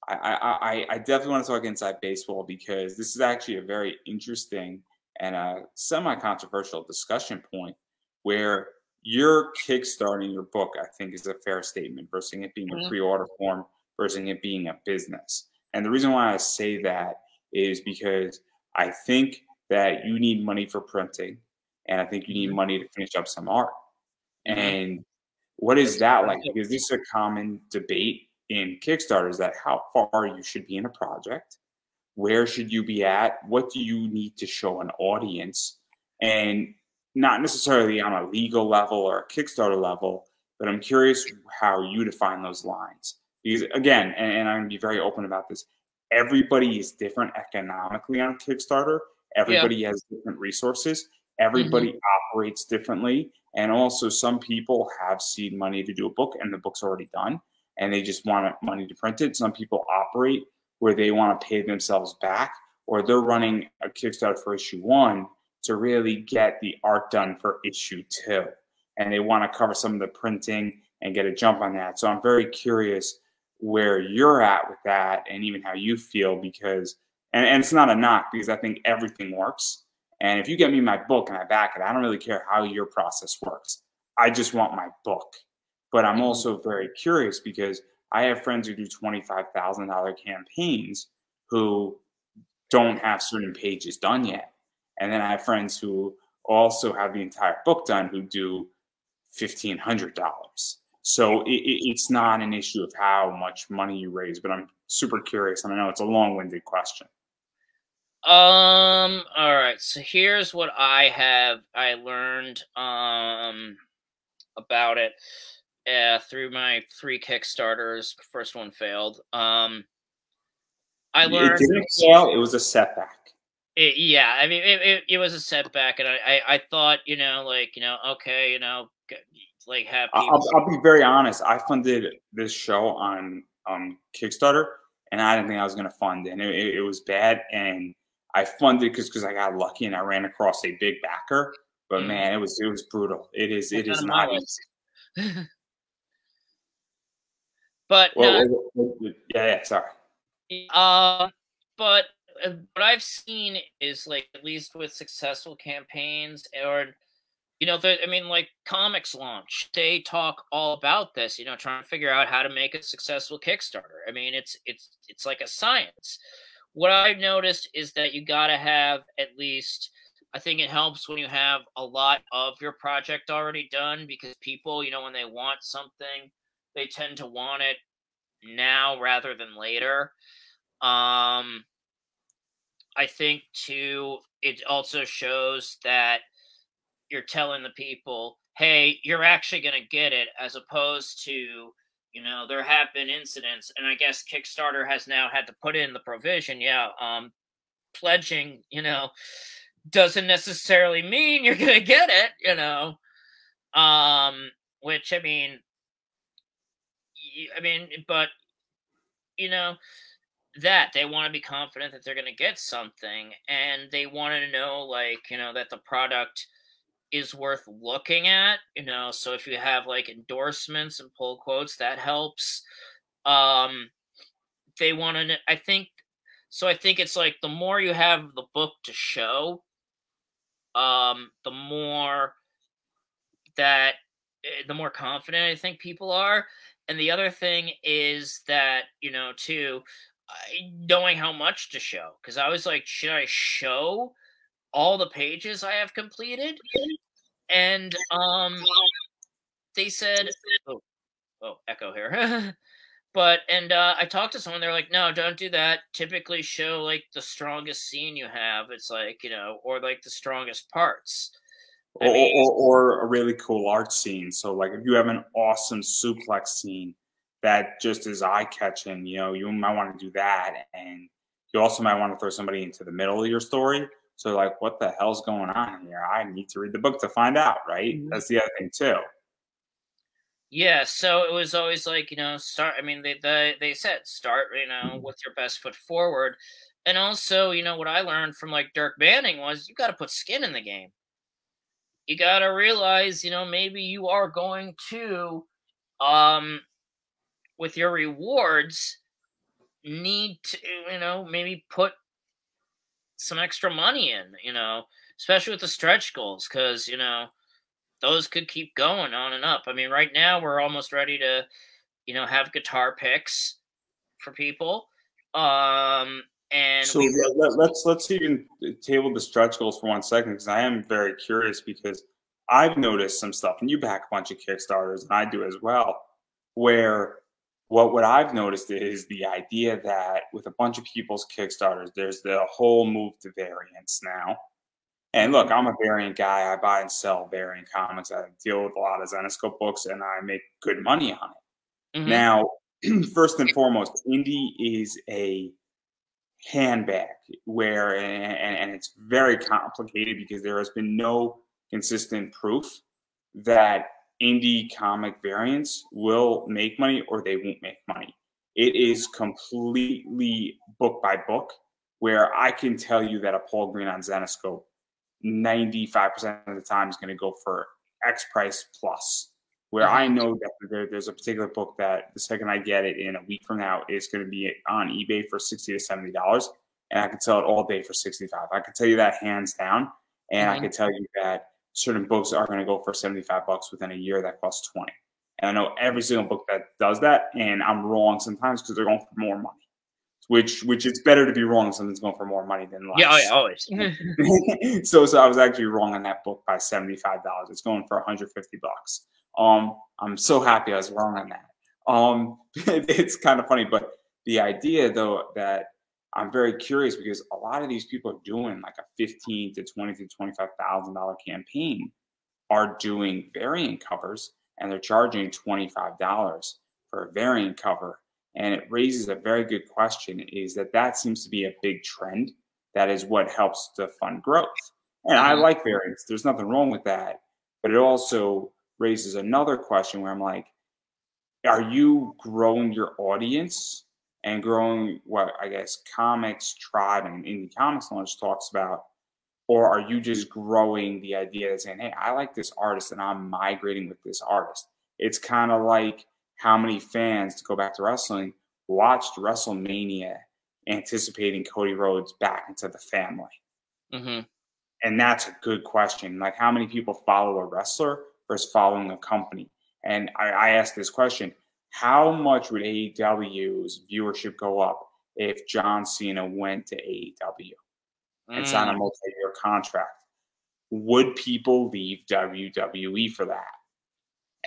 I definitely want to talk inside baseball because this is actually a very interesting and a semi-controversial discussion point where you're kickstarting your book, I think, is a fair statement versus it being a pre-order form versus it being a business. And the reason why I say that is because I think that you need money for printing, and I think you need money to finish up some art. And what is that like? Because this is a common debate in Kickstarter is that how far you should be in a project, where should you be at, what do you need to show an audience, and not necessarily on a legal level or a Kickstarter level, but I'm curious how you define those lines. Because again, and I'm going to be very open about this, everybody is different economically on Kickstarter. Everybody has different resources. Everybody operates differently. And also some people have seed money to do a book and the book's already done and they just want money to print it. Some people operate where they want to pay themselves back, or they're running a Kickstarter for issue 1 to really get the art done for issue 2. And they want to cover some of the printing and get a jump on that. So I'm very curious where you're at with that and even how you feel because, and it's not a knock because I think everything works. And if you get me my book and I back it, I don't really care how your process works. I just want my book. But I'm also very curious because I have friends who do $25,000 campaigns who don't have certain pages done yet. And then I have friends who also have the entire book done who do $1,500. So it's not an issue of how much money you raise, but I'm super curious. And I know it's a long-winded question. All right. So here's what I learned about it through my 3 Kickstarters. First one failed. I learned It didn't fail. It was a setback. yeah, I mean it was a setback, and I thought okay, like have people. I'll be very honest. I funded this show on Kickstarter, and I didn't think I was going to fund it. And it was bad, and I funded because I got lucky and I ran across a big backer. But man, it was brutal. It is not easy. But Well, no, yeah, sorry. but what I've seen is like at least with successful campaigns or I mean, like comics launch, they talk all about this. Trying to figure out how to make a successful Kickstarter. I mean, it's like a science. What I've noticed is that you got to have at least. I think it helps when you have a lot of your project already done because people, when they want something, they tend to want it now rather than later. I think too, it also shows that you're telling the people, hey, you're actually going to get it, as opposed to, you know, there have been incidents, and I guess Kickstarter has now had to put in the provision, pledging, you know, doesn't necessarily mean you're going to get it, you know. Which, but, you know, that they want to be confident that they're going to get something, and they want to know, like, you know, that the product is worth looking at, you know. So if you have like endorsements and pull quotes, that helps. um they want to, I think, so I think it's like the more you have the book to show, the more that the more confident I think people are. And the other thing is that, you know, too, knowing how much to show, because I was like, should I show all the pages I have completed? And they said, echo here. But and I talked to someone, they're like, no, don't do that. Typically show like the strongest scene you have. It's like, you know, or like the strongest parts. I mean, or a really cool art scene. So like if you have an awesome suplex scene that just is eye catching, you know, you might want to do that, and you also might want to throw somebody into the middle of your story. So like, what the hell's going on here? I need to read the book to find out, right? That's the other thing too. yeah, so it was always like, you know, start. I mean, they said start, you know, with your best foot forward. And also, you know, what I learned from like Dirk Manning was you got to put skin in the game. You got to realize, you know, maybe you are going to, um, with your rewards, need to, you know, maybe put some extra money in, you know, especially with the stretch goals, because, you know, those could keep going on and up. I mean, right now we're almost ready to, you know, have guitar picks for people. And So we, let's even table the stretch goals for 1 second, because I am very curious, because I've noticed some stuff, and you back a bunch of Kickstarters, and I do as well, where what I've noticed is the idea that with a bunch of people's Kickstarters, there's the whole move to variants now. And look, Mhm, I'm a variant guy. I buy and sell variant comics. I deal with a lot of Zenescope books, and I make good money on it. mhm, Now, first and foremost, indie is a handbag where, and it's very complicated because there has been no consistent proof that indie comic variants will make money or they won't make money. It is completely book by book, where I can tell you that a Paul Green on Zenescope 95% of the time is going to go for X price plus. Where I mhm, know that there's a particular book that the second I get it in a week from now, it's going to be on eBay for $60 to $70, and I can sell it all day for 65. I can tell you that hands down, and I mhm. can tell you that certain books are going to go for $75 within a year that costs 20. And I know every single book that does that, and I'm wrong sometimes because they're going for more money. Which it's better to be wrong if something's going for more money than Yeah, oh yeah, less. always. So I was actually wrong on that book by $75. It's going for 150 bucks. I'm so happy I was wrong on that. It's kind of funny, but the idea though that I'm very curious, because a lot of these people are doing like a 15 to 20 to $25,000 campaign are doing variant covers, and they're charging $25 for a variant cover. And it raises a very good question, is that seems to be a big trend. That is what helps to fund growth. And I Mhm, like variants. There's nothing wrong with that. But it also raises another question where I'm like, are you growing your audience and growing what I guess comics tribe and indie comics launch talks about, or are you just growing the idea that saying, hey, I like this artist and I'm migrating with this artist? It's kind of like how many fans, to go back to wrestling, watched WrestleMania anticipating Cody Rhodes back into the family. mhm. And that's a good question. Like, how many people follow a wrestler versus following a company? And I asked this question: how much would AEW's viewership go up if John Cena went to AEW and signed a Mm. multi-year contract? Would people leave WWE for that?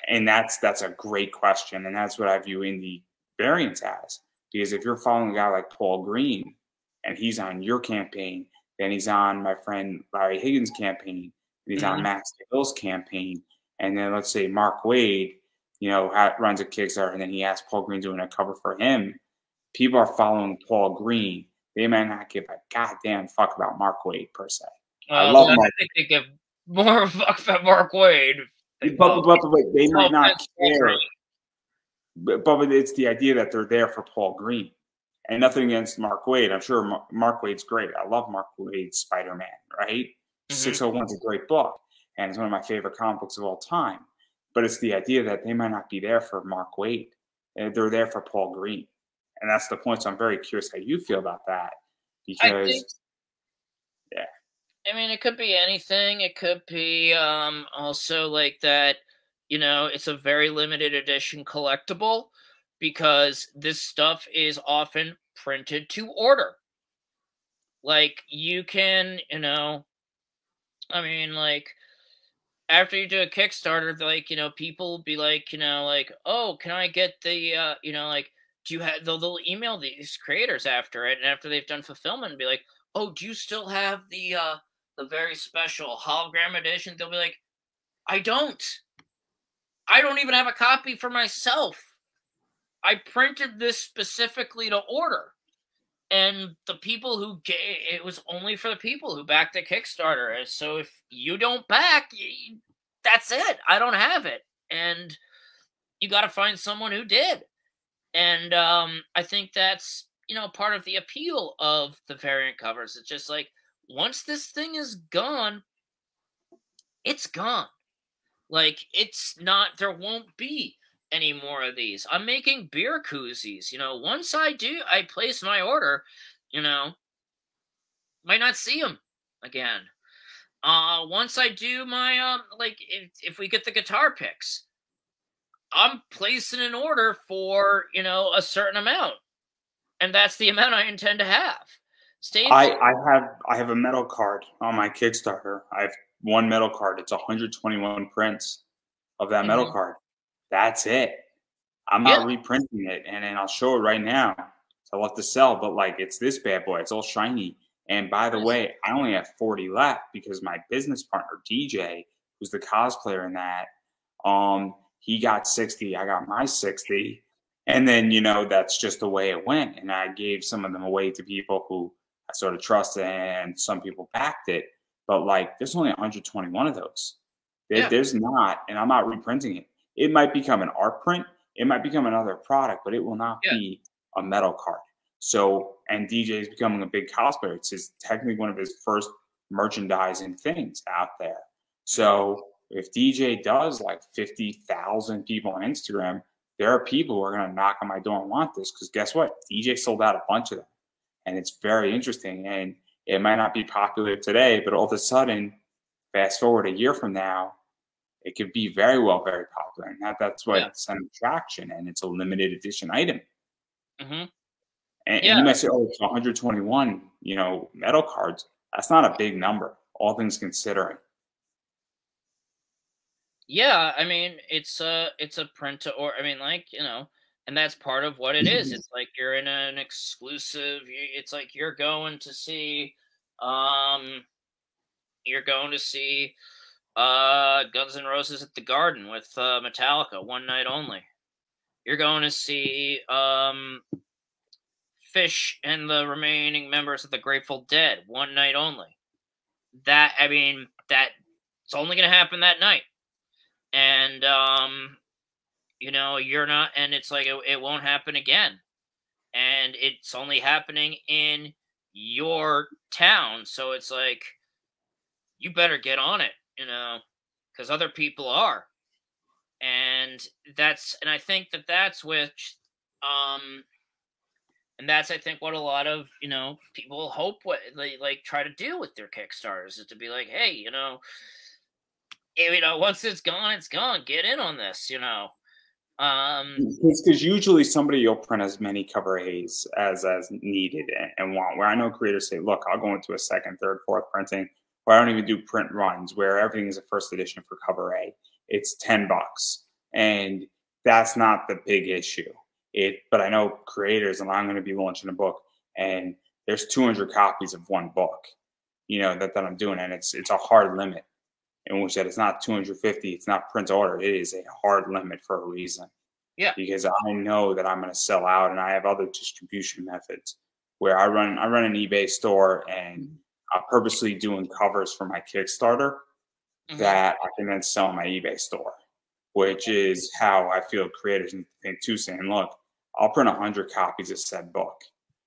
And that's a great question, and that's what I view indie variants as. Because if you're following a guy like Paul Green, and he's on your campaign, then he's on my friend Larry Higgins' campaign, He's on Max Hill's campaign, and then let's say Mark Waid, runs a Kickstarter, and then he has Paul Green doing a cover for him. People are following Paul Green. They might not give a goddamn fuck about Mark Waid per se. I love Mark. I think they give more fuck about Mark Waid. But they might not care. But it's the idea that they're there for Paul Green. And nothing against Mark Waid. I'm sure Mark Waid's great. I love Mark Waid's Spider-Man, right? 601's a great book, and it's one of my favorite comic books of all time. But it's the idea that they might not be there for Mark Waid. They're there for Paul Green. And that's the point. So I'm very curious how you feel about that. Because, yeah. I mean, it could be anything. It could be also like that, it's a very limited edition collectible, because this stuff is often printed to order. Like, you can, I mean, like, after you do a Kickstarter, like, people will be like, like, oh, can I get the, like, do you have, they'll email these creators after it, and after they've done fulfillment, and be like, oh, do you still have the very special hologram edition? They'll be like, I don't even have a copy for myself. I printed this specifically to order. And the people who it was only for the people who backed the Kickstarter. So if you don't back, that's it. I don't have it. And you got to find someone who did. And I think that's, part of the appeal of the variant covers. It's just like, once this thing is gone, it's gone. Like, it's not, there won't be any more of these. I'm making beer koozies. Once I place my order, might not see them again. Once I do my, like, if we get the guitar picks, I'm placing an order for, a certain amount. And that's the amount I intend to have. I have a metal card on my Kickstarter. I have one metal card. It's 121 prints of that metal card. That's it. I'm not reprinting it, and then I'll show it right now. So I'll have to sell, but like, it's this bad boy. It's all shiny. And by the way, I only have 40 left because my business partner DJ, who's the cosplayer in that, he got 60. I got my 60. And then, that's just the way it went. And I gave some of them away to people who I sort of trusted, and some people backed it. But like, there's only 121 of those. There's not, and I'm not reprinting it. It might become an art print. It might become another product, but it will not be a metal card. So, and DJ is becoming a big cosplayer. It's technically one of his first merchandising things out there. So if DJ does like 50,000 people on Instagram, there are people who are going to knock on my door and want this, because guess what? DJ sold out a bunch of them. And it's very interesting. And it might not be popular today, but all of a sudden, fast forward a year from now, it could be very well very popular. And that's what's an attraction, and it's a limited edition item. And you might say, oh, it's 121, metal cards. That's not a big number, all things considering. Yeah, I mean, it's a print to, or I mean, like, and that's part of what it is. It's like you're in an exclusive. It's like you're going to see, Guns N' Roses at the Garden with Metallica one night only. You're going to see Fish and the remaining members of the Grateful Dead one night only. That, I mean, that it's only going to happen that night. And you're not, and it's like it won't happen again. And it's only happening in your town, so it's like you better get on it, because other people are. And I think that's which, and that's, I think, what a lot of, people hope what they like try to do with their Kickstarters, is to be like, hey, once it's gone, get in on this, Because usually somebody will print as many cover A's as needed and want. Where I know creators say, look, I'll go into a second, third, fourth printing, or I don't even do print runs where everything is a first edition for cover A. It's $10, and that's not the big issue. But I know creators, and I'm going to be launching a book, and there's 200 copies of one book, that I'm doing, and it's a hard limit. in which that it's not 250, it's not print to order. It is a hard limit for a reason. Yeah. Because I know that I'm going to sell out, and I have other distribution methods where I run an eBay store, and I'm purposely doing covers for my Kickstarter that I can then sell on my eBay store, which is how I feel creators need to think too, saying, look, I'll print 100 copies of said book.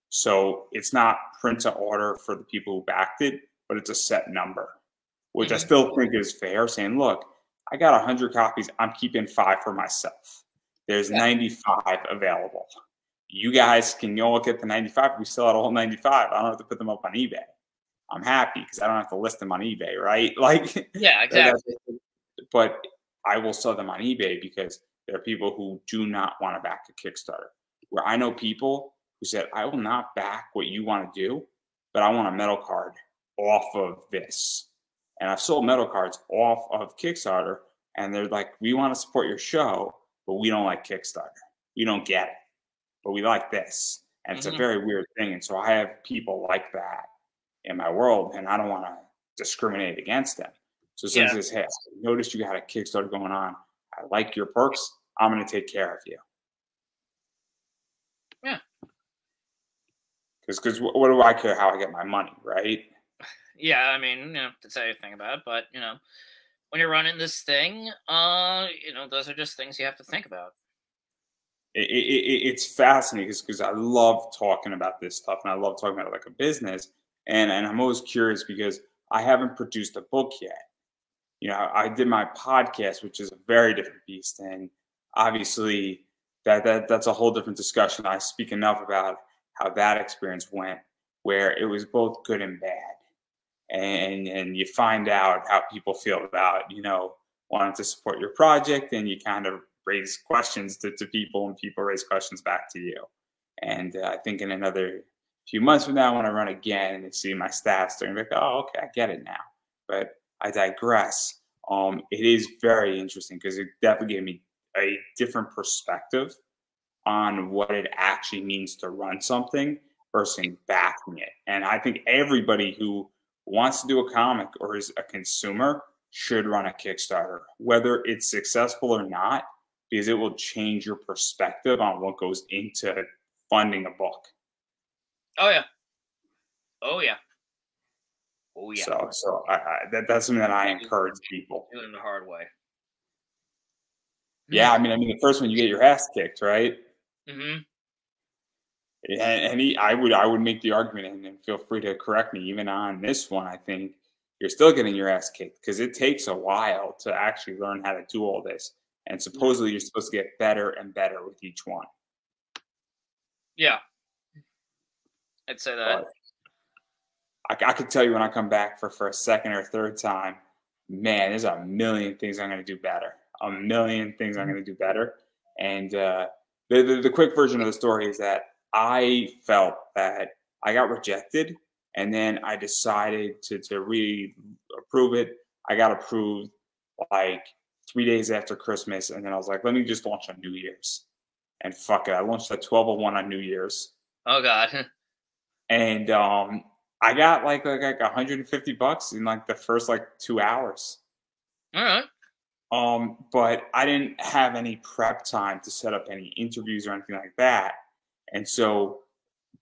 So it's not print to order for the people who backed it, but it's a set number, which I still think is fair, saying, look, I got 100 copies. I'm keeping 5 for myself. There's 95 available. You guys can all get the 95. We sell out all 95. I don't have to put them up on eBay. I'm happy because I don't have to list them on eBay, right? Like, yeah, exactly. But I will sell them on eBay because there are people who do not want to back a Kickstarter. Where I know people who said, I will not back what you want to do, but I want a metal card off of this. And I've sold metal cards off of Kickstarter, and they're like, we want to support your show, but we don't like Kickstarter. We don't get it, but we like this. And it's a very weird thing. And so I have people like that in my world, and I don't want to discriminate against them. So since this, hey, I noticed you got a Kickstarter going on, I like your perks, I'm going to take care of you. Yeah. Because what do I care how I get my money, right? Yeah, I mean, you know, to say anything about it, but, you know, when you're running this thing, you know, those are just things you have to think about. It's fascinating because I love talking about this stuff, and I love talking about it like a business. And I'm always curious because I haven't produced a book yet. You know, I did my podcast, which is a very different beast, and obviously that's a whole different discussion. I speak enough about how that experience went, where it was both good and bad, and you find out how people feel about, you know, wanting to support your project, and you kind of raise questions to people, and people raise questions back to you. And I think in another few months from now, when I run again and they see my stats, they're gonna be like, oh, okay, I get it now. But I digress. It is very interesting because it definitely gave me a different perspective on what it actually means to run something versus backing it. And I think everybody who wants to do a comic or is a consumer should run a Kickstarter, whether it's successful or not, because it will change your perspective on what goes into funding a book. Oh yeah. Oh yeah. Oh yeah. So that's something that I encourage people. Doing it the hard way. Yeah, I mean, the first one you get your ass kicked, right? Mm-hmm. And I would make the argument, and feel free to correct me, even on this one. I think you're still getting your ass kicked because it takes a while to actually learn how to do all this. And supposedly you're supposed to get better and better with each one. Yeah, I'd say that. But I could tell you when I come back for a second or third time, man, there's a million things I'm going to do better. A million things I'm going to do better. And the quick version of the story is that I felt that I got rejected, and then I decided to re-approve it. I got approved like 3 days after Christmas, and then I was like, let me just launch on New Year's. And fuck it, I launched at 12:01 on New Year's. Oh God. And I got like $150 in like the first like 2 hours. All right. But I didn't have any prep time to set up any interviews or anything like that. And so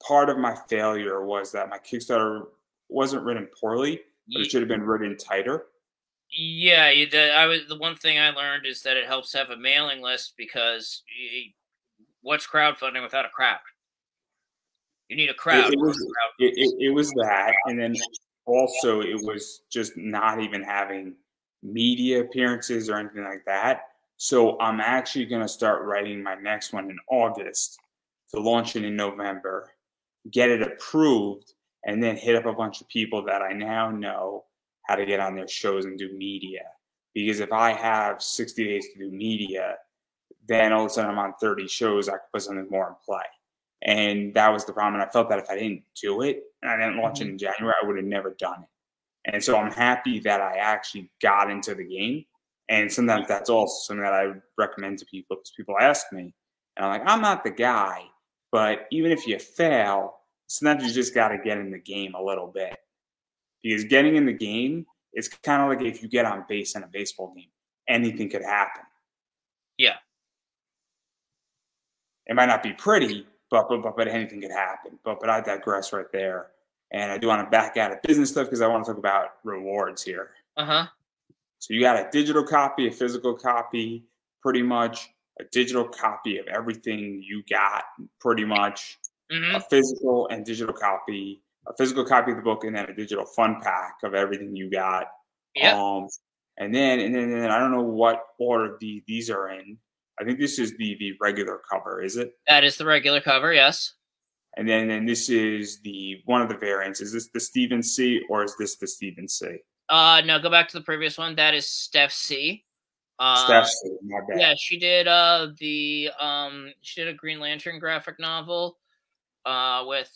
part of my failure was that my Kickstarter wasn't written poorly, but it should have been written tighter. Yeah, the one thing I learned is that it helps to have a mailing list because what's crowdfunding without a crowd? You need a crowd. It was that, and then also it was just not even having media appearances or anything like that. So I'm actually going to start writing my next one in August to launch it in November, get it approved, and then hit up a bunch of people that I now know how to get on their shows and do media. Because if I have 60 days to do media, then all of a sudden I'm on 30 shows, I could put something more in play. And that was the problem. And I felt that if I didn't do it and I didn't launch it in January, I would have never done it. And so I'm happy that I actually got into the game. And sometimes that's also something that I would recommend to people because people ask me, and I'm like, I'm not the guy, but even if you fail, sometimes you just got to get in the game a little bit. Because getting in the game it's kind of like if you get on base in a baseball game, anything could happen. Yeah. It might not be pretty, but anything could happen. But I digress right there. And I do want to back out of business stuff because I want to talk about rewards here. Uh-huh. So you got a digital copy, a physical copy, pretty much a digital copy of everything you got, pretty much a physical and digital copy, a physical copy of the book, and then a digital fun pack of everything you got. Yep. And then I don't know what order these are in. I think this is the regular cover, is it? That is the regular cover, yes. And then this is the one of the variants. Is this the Stephen C or is this the Stephen C? No, go back to the previous one. That is Steph C. Steph C, my bad. Yeah, she did she did a Green Lantern graphic novel with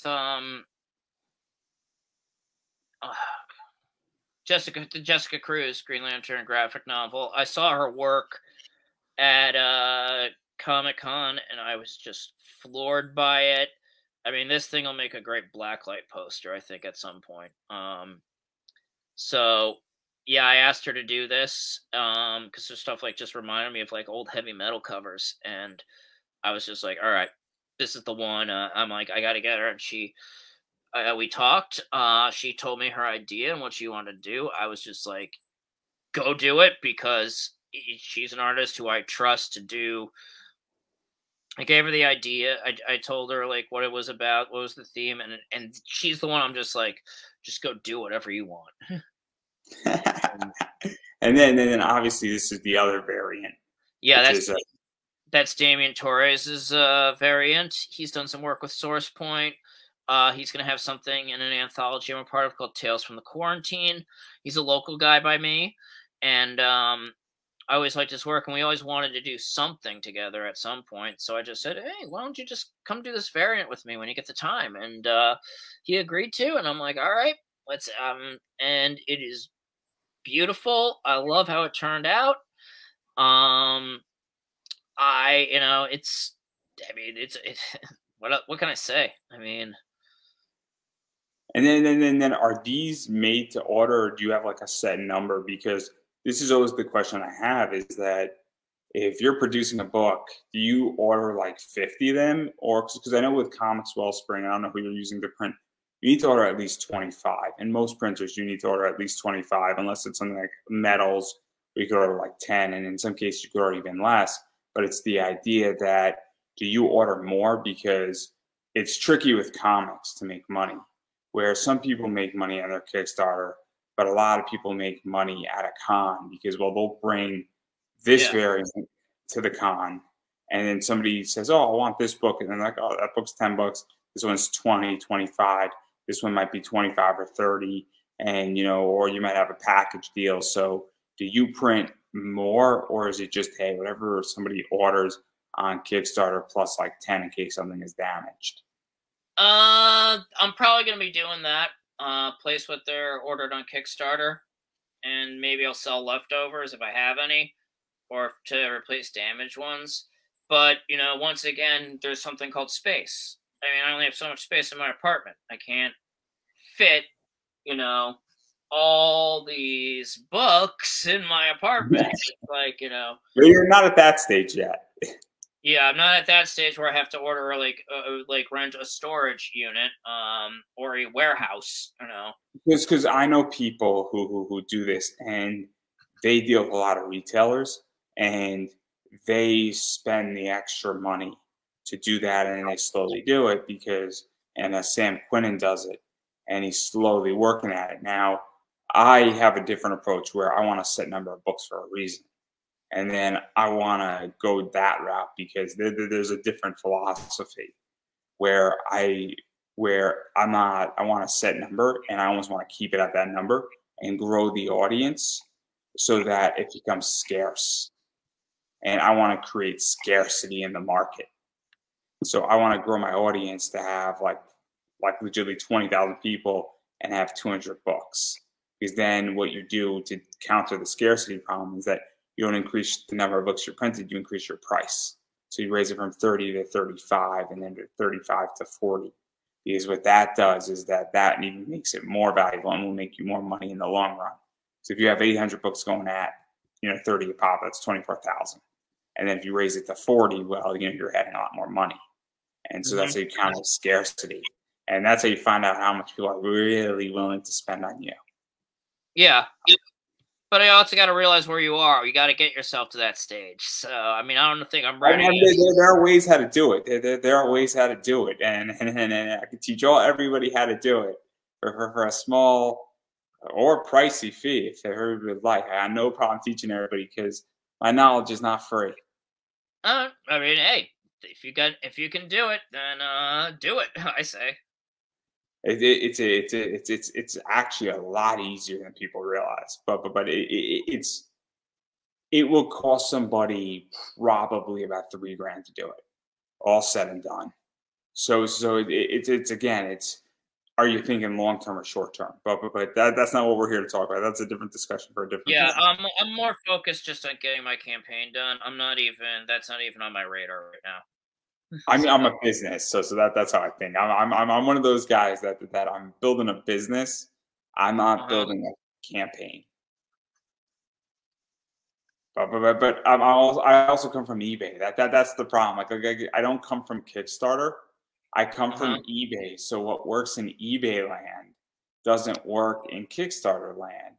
Jessica Cruz Green Lantern graphic novel. I saw her work at Comic-Con and I was just floored by it. I mean, this thing will make a great blacklight poster, I think, at some point. So yeah, I asked her to do this because there's stuff like just reminded me of like old heavy metal covers, and I was just like, all right, this is the one. I'm like, I gotta get her, and we talked. She told me her idea and what she wanted to do. I was just like, go do it, because she's an artist who I trust to do. I gave her the idea. I told her like what it was about, what was the theme, and she's the one I'm just like, just go do whatever you want. And then obviously this is the other variant. Yeah, that's Damian Torres's variant. He's done some work with Source Point. He's going to have something in an anthology I'm a part of called Tales from the Quarantine. He's a local guy by me, and I always liked his work, and we always wanted to do something together at some point. So I just said, hey, why don't you just come do this variant with me when you get the time? And he agreed to, and I'm like, all right, let's. And it is beautiful. I love how it turned out. It's what can I say? I mean, and then are these made to order, or do you have like a set number? Because this is always the question I have, is that if you're producing a book, do you order like 50 of them? Or because I know with Comics Wellspring, I don't know who you're using to print, you need to order at least 25. And most printers, you need to order at least 25, unless it's something like metals, where you could order like 10. And in some cases, you could order even less. But it's the idea that, do you order more? Because it's tricky with comics to make money, where some people make money on their Kickstarter, but a lot of people make money at a con because, well, they'll bring this variant to the con, and then somebody says, oh, I want this book, and they're like, oh, that book's $10, this one's 20, 25, this one might be 25 or 30, and or you might have a package deal. So do you print more, or is it just, hey, whatever somebody orders on Kickstarter plus like 10 in case something is damaged? I'm probably gonna be doing that. Place what they're ordered on Kickstarter, and maybe I'll sell leftovers if I have any, or to replace damaged ones. But once again, there's something called space. I mean, I only have so much space in my apartment. I can't fit, all these books in my apartment. It's like, But you're not at that stage yet. Yeah, I'm not at that stage where I have to order like rent a storage unit, or a warehouse. Because I know people who do this, and they deal with a lot of retailers, and they spend the extra money to do that, and they slowly do it and Sam Quinnen does it, and he's slowly working at it. Now, I have a different approach where I want a set number of books for a reason. And then I want to go that route because there's a different philosophy where I want a set number, and I almost want to keep it at that number and grow the audience so that it becomes scarce. And I want to create scarcity in the market. So I want to grow my audience to have like legitimately 20,000 people and have 200 books. Because then what you do to counter the scarcity problem is that you don't increase the number of books you're printed, you increase your price. So you raise it from 30 to 35 and then to 35 to 40. Because what that does is that even makes it more valuable and will make you more money in the long run. So if you have 800 books going at, 30 a pop, that's 24,000. And then if you raise it to 40, well, you're adding a lot more money. And so that's how you count scarcity. And that's how you find out how much people are really willing to spend on you. Yeah. But I also got to realize where you are. You got to get yourself to that stage. So, I mean, I don't think I'm ready. There are ways how to do it. There are ways how to do it. And I can teach everybody how to do it for a small or pricey fee if everybody would like. I have no problem teaching everybody because my knowledge is not free. I mean, hey, if you can do it, then do it. I say. It's actually a lot easier than people realize, but it will cost somebody probably about $3,000 to do it, all said and done. So it's again, are you thinking long term or short term? But that's not what we're here to talk about. That's a different discussion for a different. Yeah, I'm more focused just on getting my campaign done. That's not even on my radar right now. I mean, I'm a business, so that's how I think. I'm one of those guys that I'm building a business. I'm not building a campaign. But I also come from eBay. That's the problem. Like I don't come from Kickstarter. I come from eBay. So what works in eBay land doesn't work in Kickstarter land,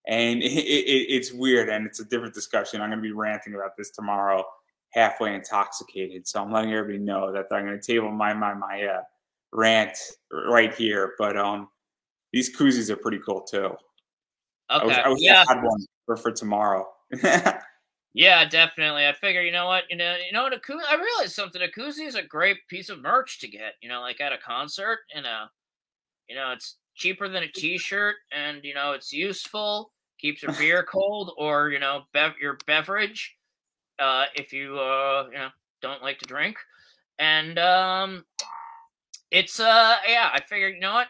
and it's weird. And it's a different discussion. I'm going to be ranting about this tomorrow, halfway intoxicated. So I'm letting everybody know that I'm going to table my rant right here. But these koozies are pretty cool too. Okay. I wish I had one for tomorrow. Yeah, definitely. I figure, you know what, I realized something. A koozie is a great piece of merch to get, like at a concert. It's cheaper than a T-shirt, and it's useful. Keeps your beer cold, or your beverage, if you don't like to drink. And it's yeah. I figured, you know what,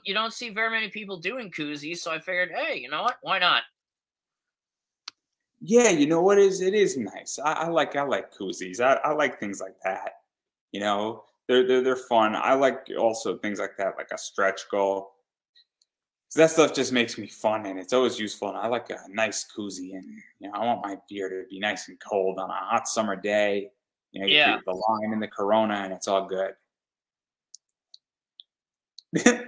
you don't see very many people doing koozies, so I figured, hey, you know what, why not? Yeah, you know what it is nice. I like koozies. I like things like that. They're fun. I like also things like that, like a stretch goal. 'Cause that stuff just makes me fun and it's always useful. And I like a nice koozie, and I want my beer to be nice and cold on a hot summer day. You Yeah. get the lime and the Corona, and it's all good. Yeah.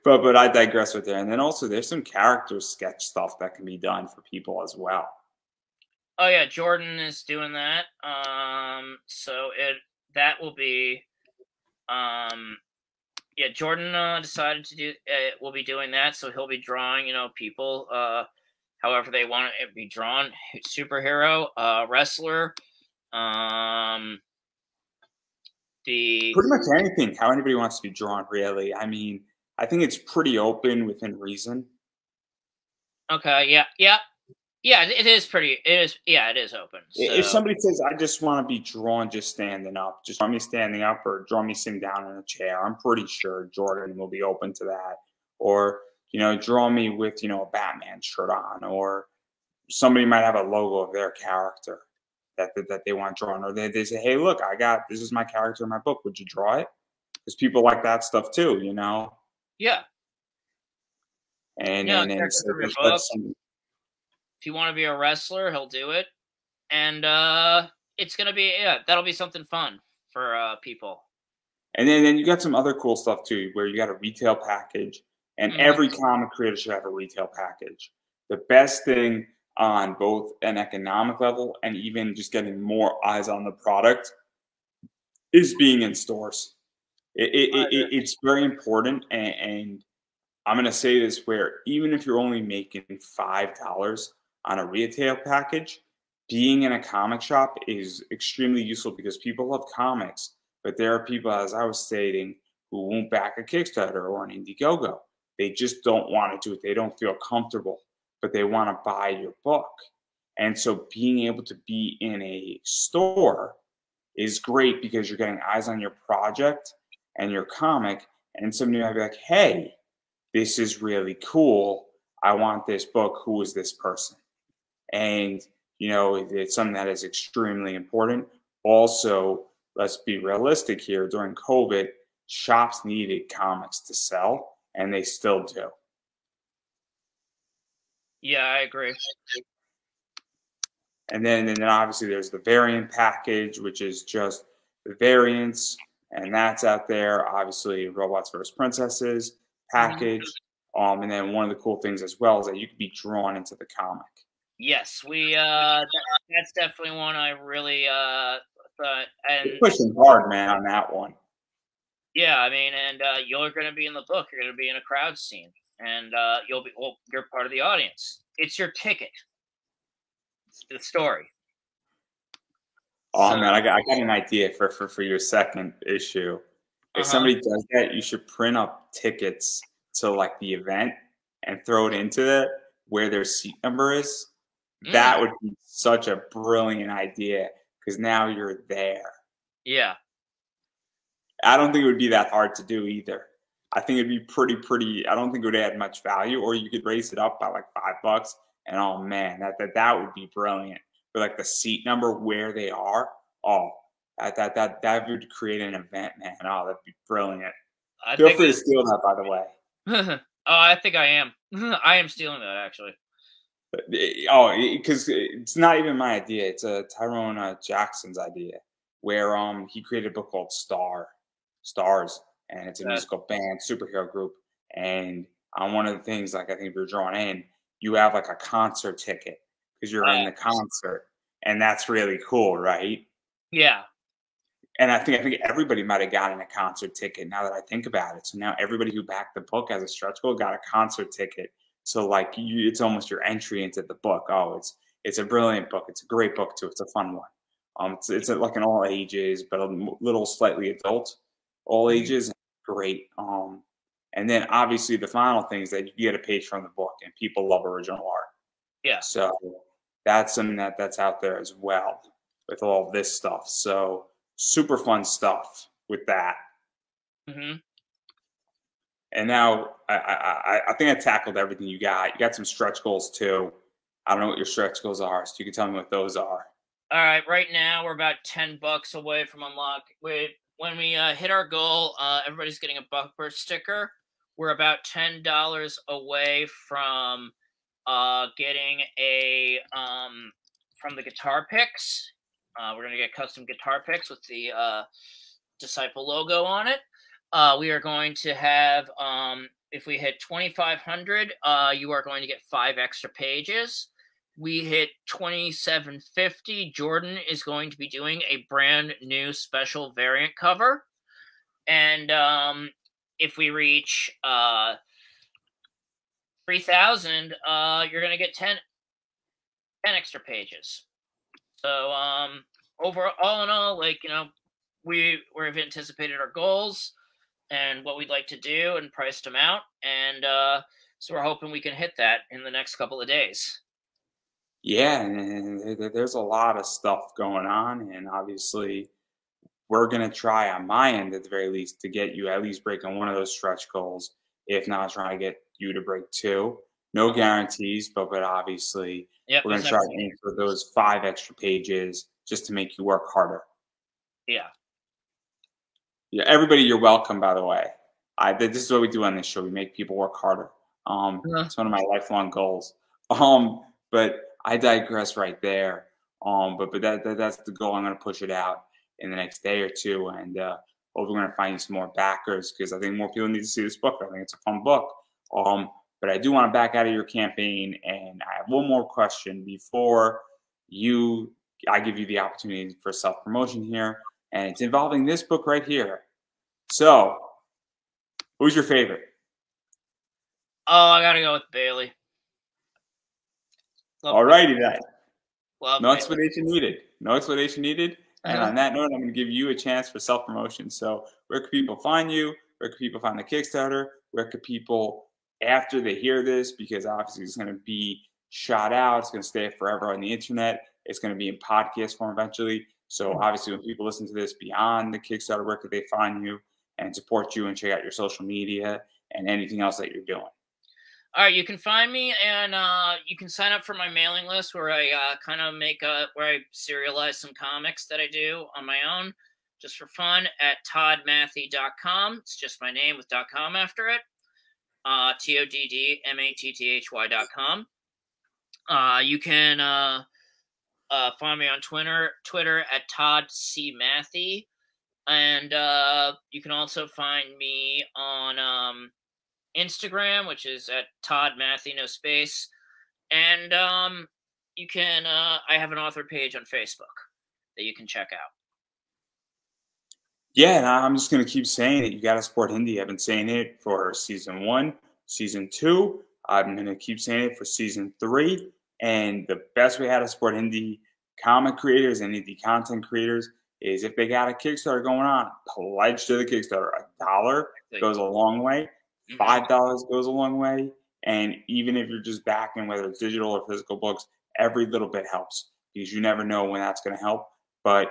But I digress with that. And then also there's some character sketch stuff that can be done for people as well. Oh yeah, Jordan is doing that. So that will be, yeah, Jordan decided to do. Will be doing that, so he'll be drawing, people, however they want it to be drawn. Superhero, wrestler, the Pretty much anything, how anybody wants to be drawn, really. I mean, I think it's pretty open within reason. Okay, yeah. It is pretty. It is open. So. If somebody says, I just want to be drawn just standing up, just draw me standing up or draw me sitting down in a chair, I'm pretty sure Jordan will be open to that. Or, draw me with, a Batman shirt on, or somebody might have a logo of their character that they want drawn, or they say, hey, look, this is my character in my book. Would you draw it? Because people like that stuff too, Yeah. And so if you want to be a wrestler, he'll do it, and it's gonna be, that'll be something fun for people. And then you got some other cool stuff too, where you got a retail package, and every comic creator should have a retail package. The best thing on both an economic level and even just getting more eyes on the product is being in stores. It's very important, and I'm going to say this, where even if you're only making $5 on a retail package, being in a comic shop is extremely useful because people love comics, but there are people, as I was stating, who won't back a Kickstarter or an Indiegogo. They just don't want to do it. They don't feel comfortable, but they want to buy your book. And so being able to be in a store is great because you're getting eyes on your project and your comic, and somebody might be like, hey, this is really cool. I want this book. Who is this person? And, it's something that is extremely important. Also, let's be realistic here. During COVID, shops needed comics to sell, and they still do. Yeah, I agree. And then obviously there's the variant package, which is just the variants, and that's out there. Obviously, Robots vs. Princesses Mhm. package. And then one of the cool things as well is that you can be drawn into the comic. Yes, that's definitely one I really thought. They're And pushing hard, man, on that one. yeah, I mean, and you're going to be in the book. You're going to be in a crowd scene, and you're part of the audience. It's your ticket to the story. Oh So, man, I got an idea for your second issue. If uh-huh. somebody does that, you should print up tickets to like the event and throw it into it where their seat number is. Mm, That would be such a brilliant idea because now you're there. yeah. I don't think it would be that hard to do either. I think it'd be pretty. I don't think it would add much value, or you could raise it up by like $5. And oh man, that would be brilliant for like the seat number where they are. Oh, that would create an event, man. Oh, that'd be brilliant. I Feel think. free to steal that, by the way. Oh, I think I am. I am stealing that actually. Oh, because it's not even my idea. It's a Tyrone Jackson's idea, where he created a book called Stars, and it's a Uh, musical band superhero group. And on one of the things, like I think if you're drawn in, you have like a concert ticket because you're in the concert, and that's really cool, right? yeah. And I think everybody might have gotten a concert ticket now that I think about it. So now everybody who backed the book as a stretch goal got a concert ticket. So like it's almost your entry into the book. Oh, it's a brilliant book. It's a great book too. It's a fun one. It's like an all ages, but a little slightly adult, all Mhm. ages. Great. And then obviously the final thing is that you get a page from the book, and people love original art. Yeah. So that's something that's out there as well with all this stuff. So super fun stuff with that. Hmm. And now I think I tackled everything you got. You got some stretch goals too. I don't know what your stretch goals are, so you can tell me what those are. All right. Right now, we're about $10 away from unlock. When we hit our goal, everybody's getting a bumper sticker. We're about $10 away from getting a from the guitar picks. We're gonna get custom guitar picks with the Disciple logo on it. We are going to have if we hit 2,500, you are going to get 5 extra pages. We hit 2,750. Jordan is going to be doing a brand new special variant cover, and if we reach 3,000, you're going to get 10 extra pages. So overall, all in all, like we've anticipated our goals and what we'd like to do and priced them out, and so we're hoping we can hit that in the next couple of days. Yeah, and there's a lot of stuff going on, and obviously we're gonna try on my end at the very least to get you at least breaking one of those stretch goals. If not, trying to get you to break two. No guarantees, but obviously Yep, we're there's gonna try never. to aim for those 5 extra pages just to make you work harder. Yeah. Yeah, everybody, you're welcome. By the way, this is what we do on this show. We make people work harder. Uh, It's one of my lifelong goals. But I digress right there. That's the goal. I'm going to push it out in the next day or two, and hopefully we're going to find you some more backers because I think more people need to see this book. I think it's a fun book. Um, but I do want to back out of your campaign, and I have one more question before you. I give you the opportunity for self promotion here, and it's involving this book right here. So, who's your favorite? oh, I gotta go with Bailey. Love Alrighty then. love No Bailey. explanation needed. No explanation needed. And Uh-huh. on that note, I'm going to give you a chance for self promotion. So, where can people find you? Where can people find the Kickstarter? Where can people, after they hear this, because obviously it's going to be shot out, it's going to stay forever on the internet, it's going to be in podcast form eventually. So, obviously, when people listen to this beyond the Kickstarter, where could they find you and support you and check out your social media and anything else that you're doing? All right, you can find me, and you can sign up for my mailing list where I kind of where I serialize some comics that I do on my own just for fun at toddmathy.com. It's just my name with .com after it. TODDMATTHY.com. You can find me on Twitter at Todd C Matthy, and you can also find me on Instagram, which is at Todd Matthy, no space, and you can. I have an author page on Facebook that you can check out. Yeah, and I'm just gonna keep saying it. You got to support Hindi. I've been saying it for season 1, season 2. I'm gonna keep saying it for season 3. And the best way how to support Hindi comic creators and indie content creators is if they got a Kickstarter going on, pledge to the Kickstarter. $1 goes a long way. $5 goes a long way. And even if you're just backing, whether it's digital or physical books, every little bit helps because you never know when that's gonna help. But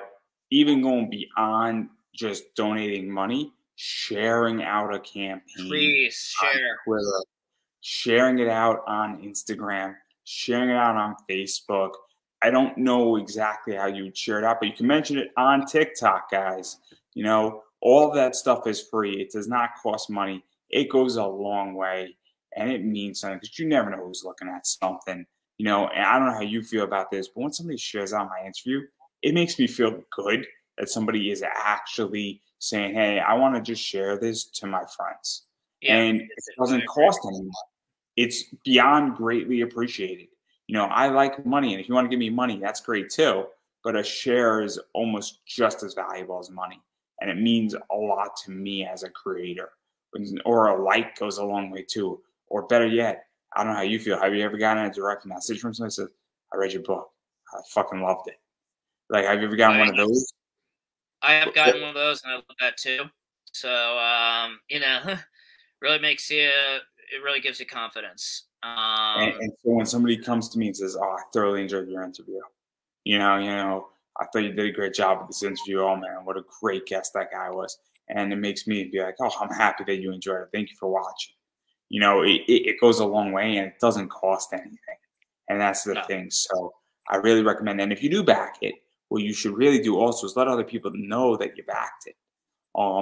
even going beyond just donating money, sharing out a campaign Please share. Twitter, sharing it out on Instagram, sharing it out on Facebook. I don't know exactly how you would share it out, but you can mention it on TikTok, guys. You know, all of that stuff is free. It does not cost money. It goes a long way and it means something because you never know who's looking at something. You know, and I don't know how you feel about this, but when somebody shares out my interview, it makes me feel good that somebody is actually saying, "Hey, I want to just share this to my friends," Yeah, and it doesn't cost anything. It's beyond greatly appreciated. You know, I like money, and if you want to give me money, that's great too. But a share is almost just as valuable as money, and it means a lot to me as a creator. Or a like goes a long way too. Or better yet, I don't know how you feel. Have you ever gotten a direct message from someone that says, "I read your book. I fucking loved it." Like, have you ever gotten one of those? I have gotten one of those, and I love that too. So, really makes you. It really gives you confidence. And so when somebody comes to me and says, "Oh, I thoroughly enjoyed your interview," I thought you did a great job with this interview. Oh man, what a great guest that guy was. And it makes me be like, "Oh, I'm happy that you enjoyed it. Thank you for watching." You know, it goes a long way and it doesn't cost anything. And that's the No. thing. So I really recommend. And if you do back it, what you should really do also is let other people know that you backed it.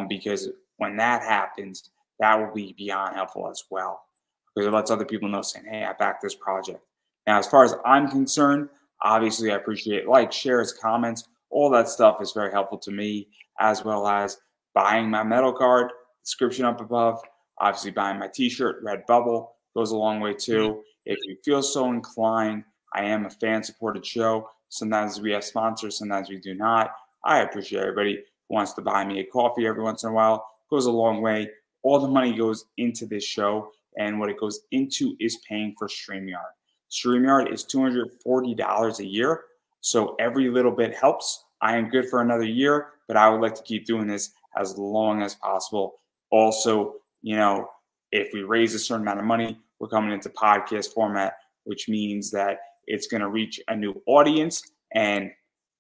Because when that happens, that will be beyond helpful as well. Because it lets other people know saying, "Hey, I backed this project." Now, as far as I'm concerned, obviously I appreciate likes, shares, comments, all that stuff is very helpful to me, as well as buying my metal card, description up above, obviously buying my t-shirt, Redbubble goes a long way too. If you feel so inclined, I am a fan supported show. Sometimes we have sponsors, sometimes we do not. I appreciate everybody who wants to buy me a coffee every once in a while. Goes a long way. All the money goes into this show, and what it goes into is paying for StreamYard. StreamYard is $240 a year, so every little bit helps. I am good for another year, but I would like to keep doing this as long as possible. Also, if we raise a certain amount of money, we're coming into podcast format, which means that it's going to reach a new audience and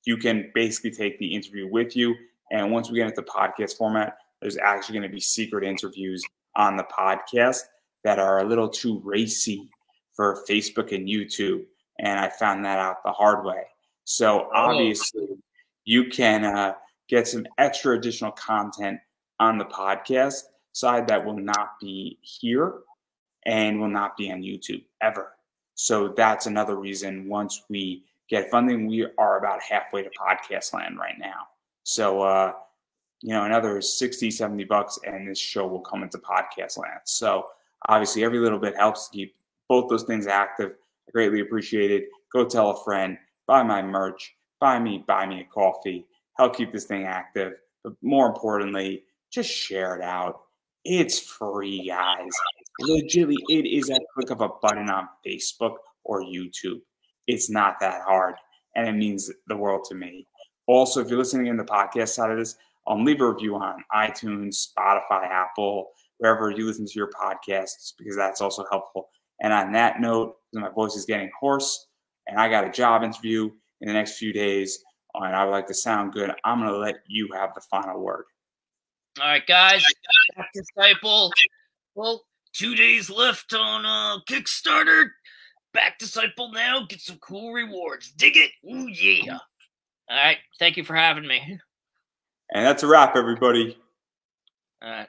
you can basically take the interview with you. And once we get into podcast format, there's actually going to be secret interviews on the podcast that are a little too racy for Facebook and YouTube. And I found that out the hard way. So obviously, you can get some extra additional content on the podcast side that will not be here and will not be on YouTube ever. So that's another reason once we get funding, we are about halfway to podcast land right now. So, another 60, $70 and this show will come into podcast land. So obviously every little bit helps to keep both those things active. I greatly appreciate it. Go tell a friend, buy my merch, buy me a coffee, help keep this thing active. But more importantly, just share it out. It's free, guys. Legitimately, it is a click of a button on Facebook or YouTube. It's not that hard, and it means the world to me. Also, if you're listening in the podcast side of this, leave a review on iTunes, Spotify, Apple, wherever you listen to your podcasts, because that's also helpful. And on that note, my voice is getting hoarse, and I got a job interview in the next few days, and I would like to sound good. I'm going to let you have the final word. All right, guys. Back Disciple. Well, 2 days left on Kickstarter. Back Disciple now. Get some cool rewards. Dig it? Ooh, yeah. All right. Thank you for having me. And that's a wrap, everybody. All right.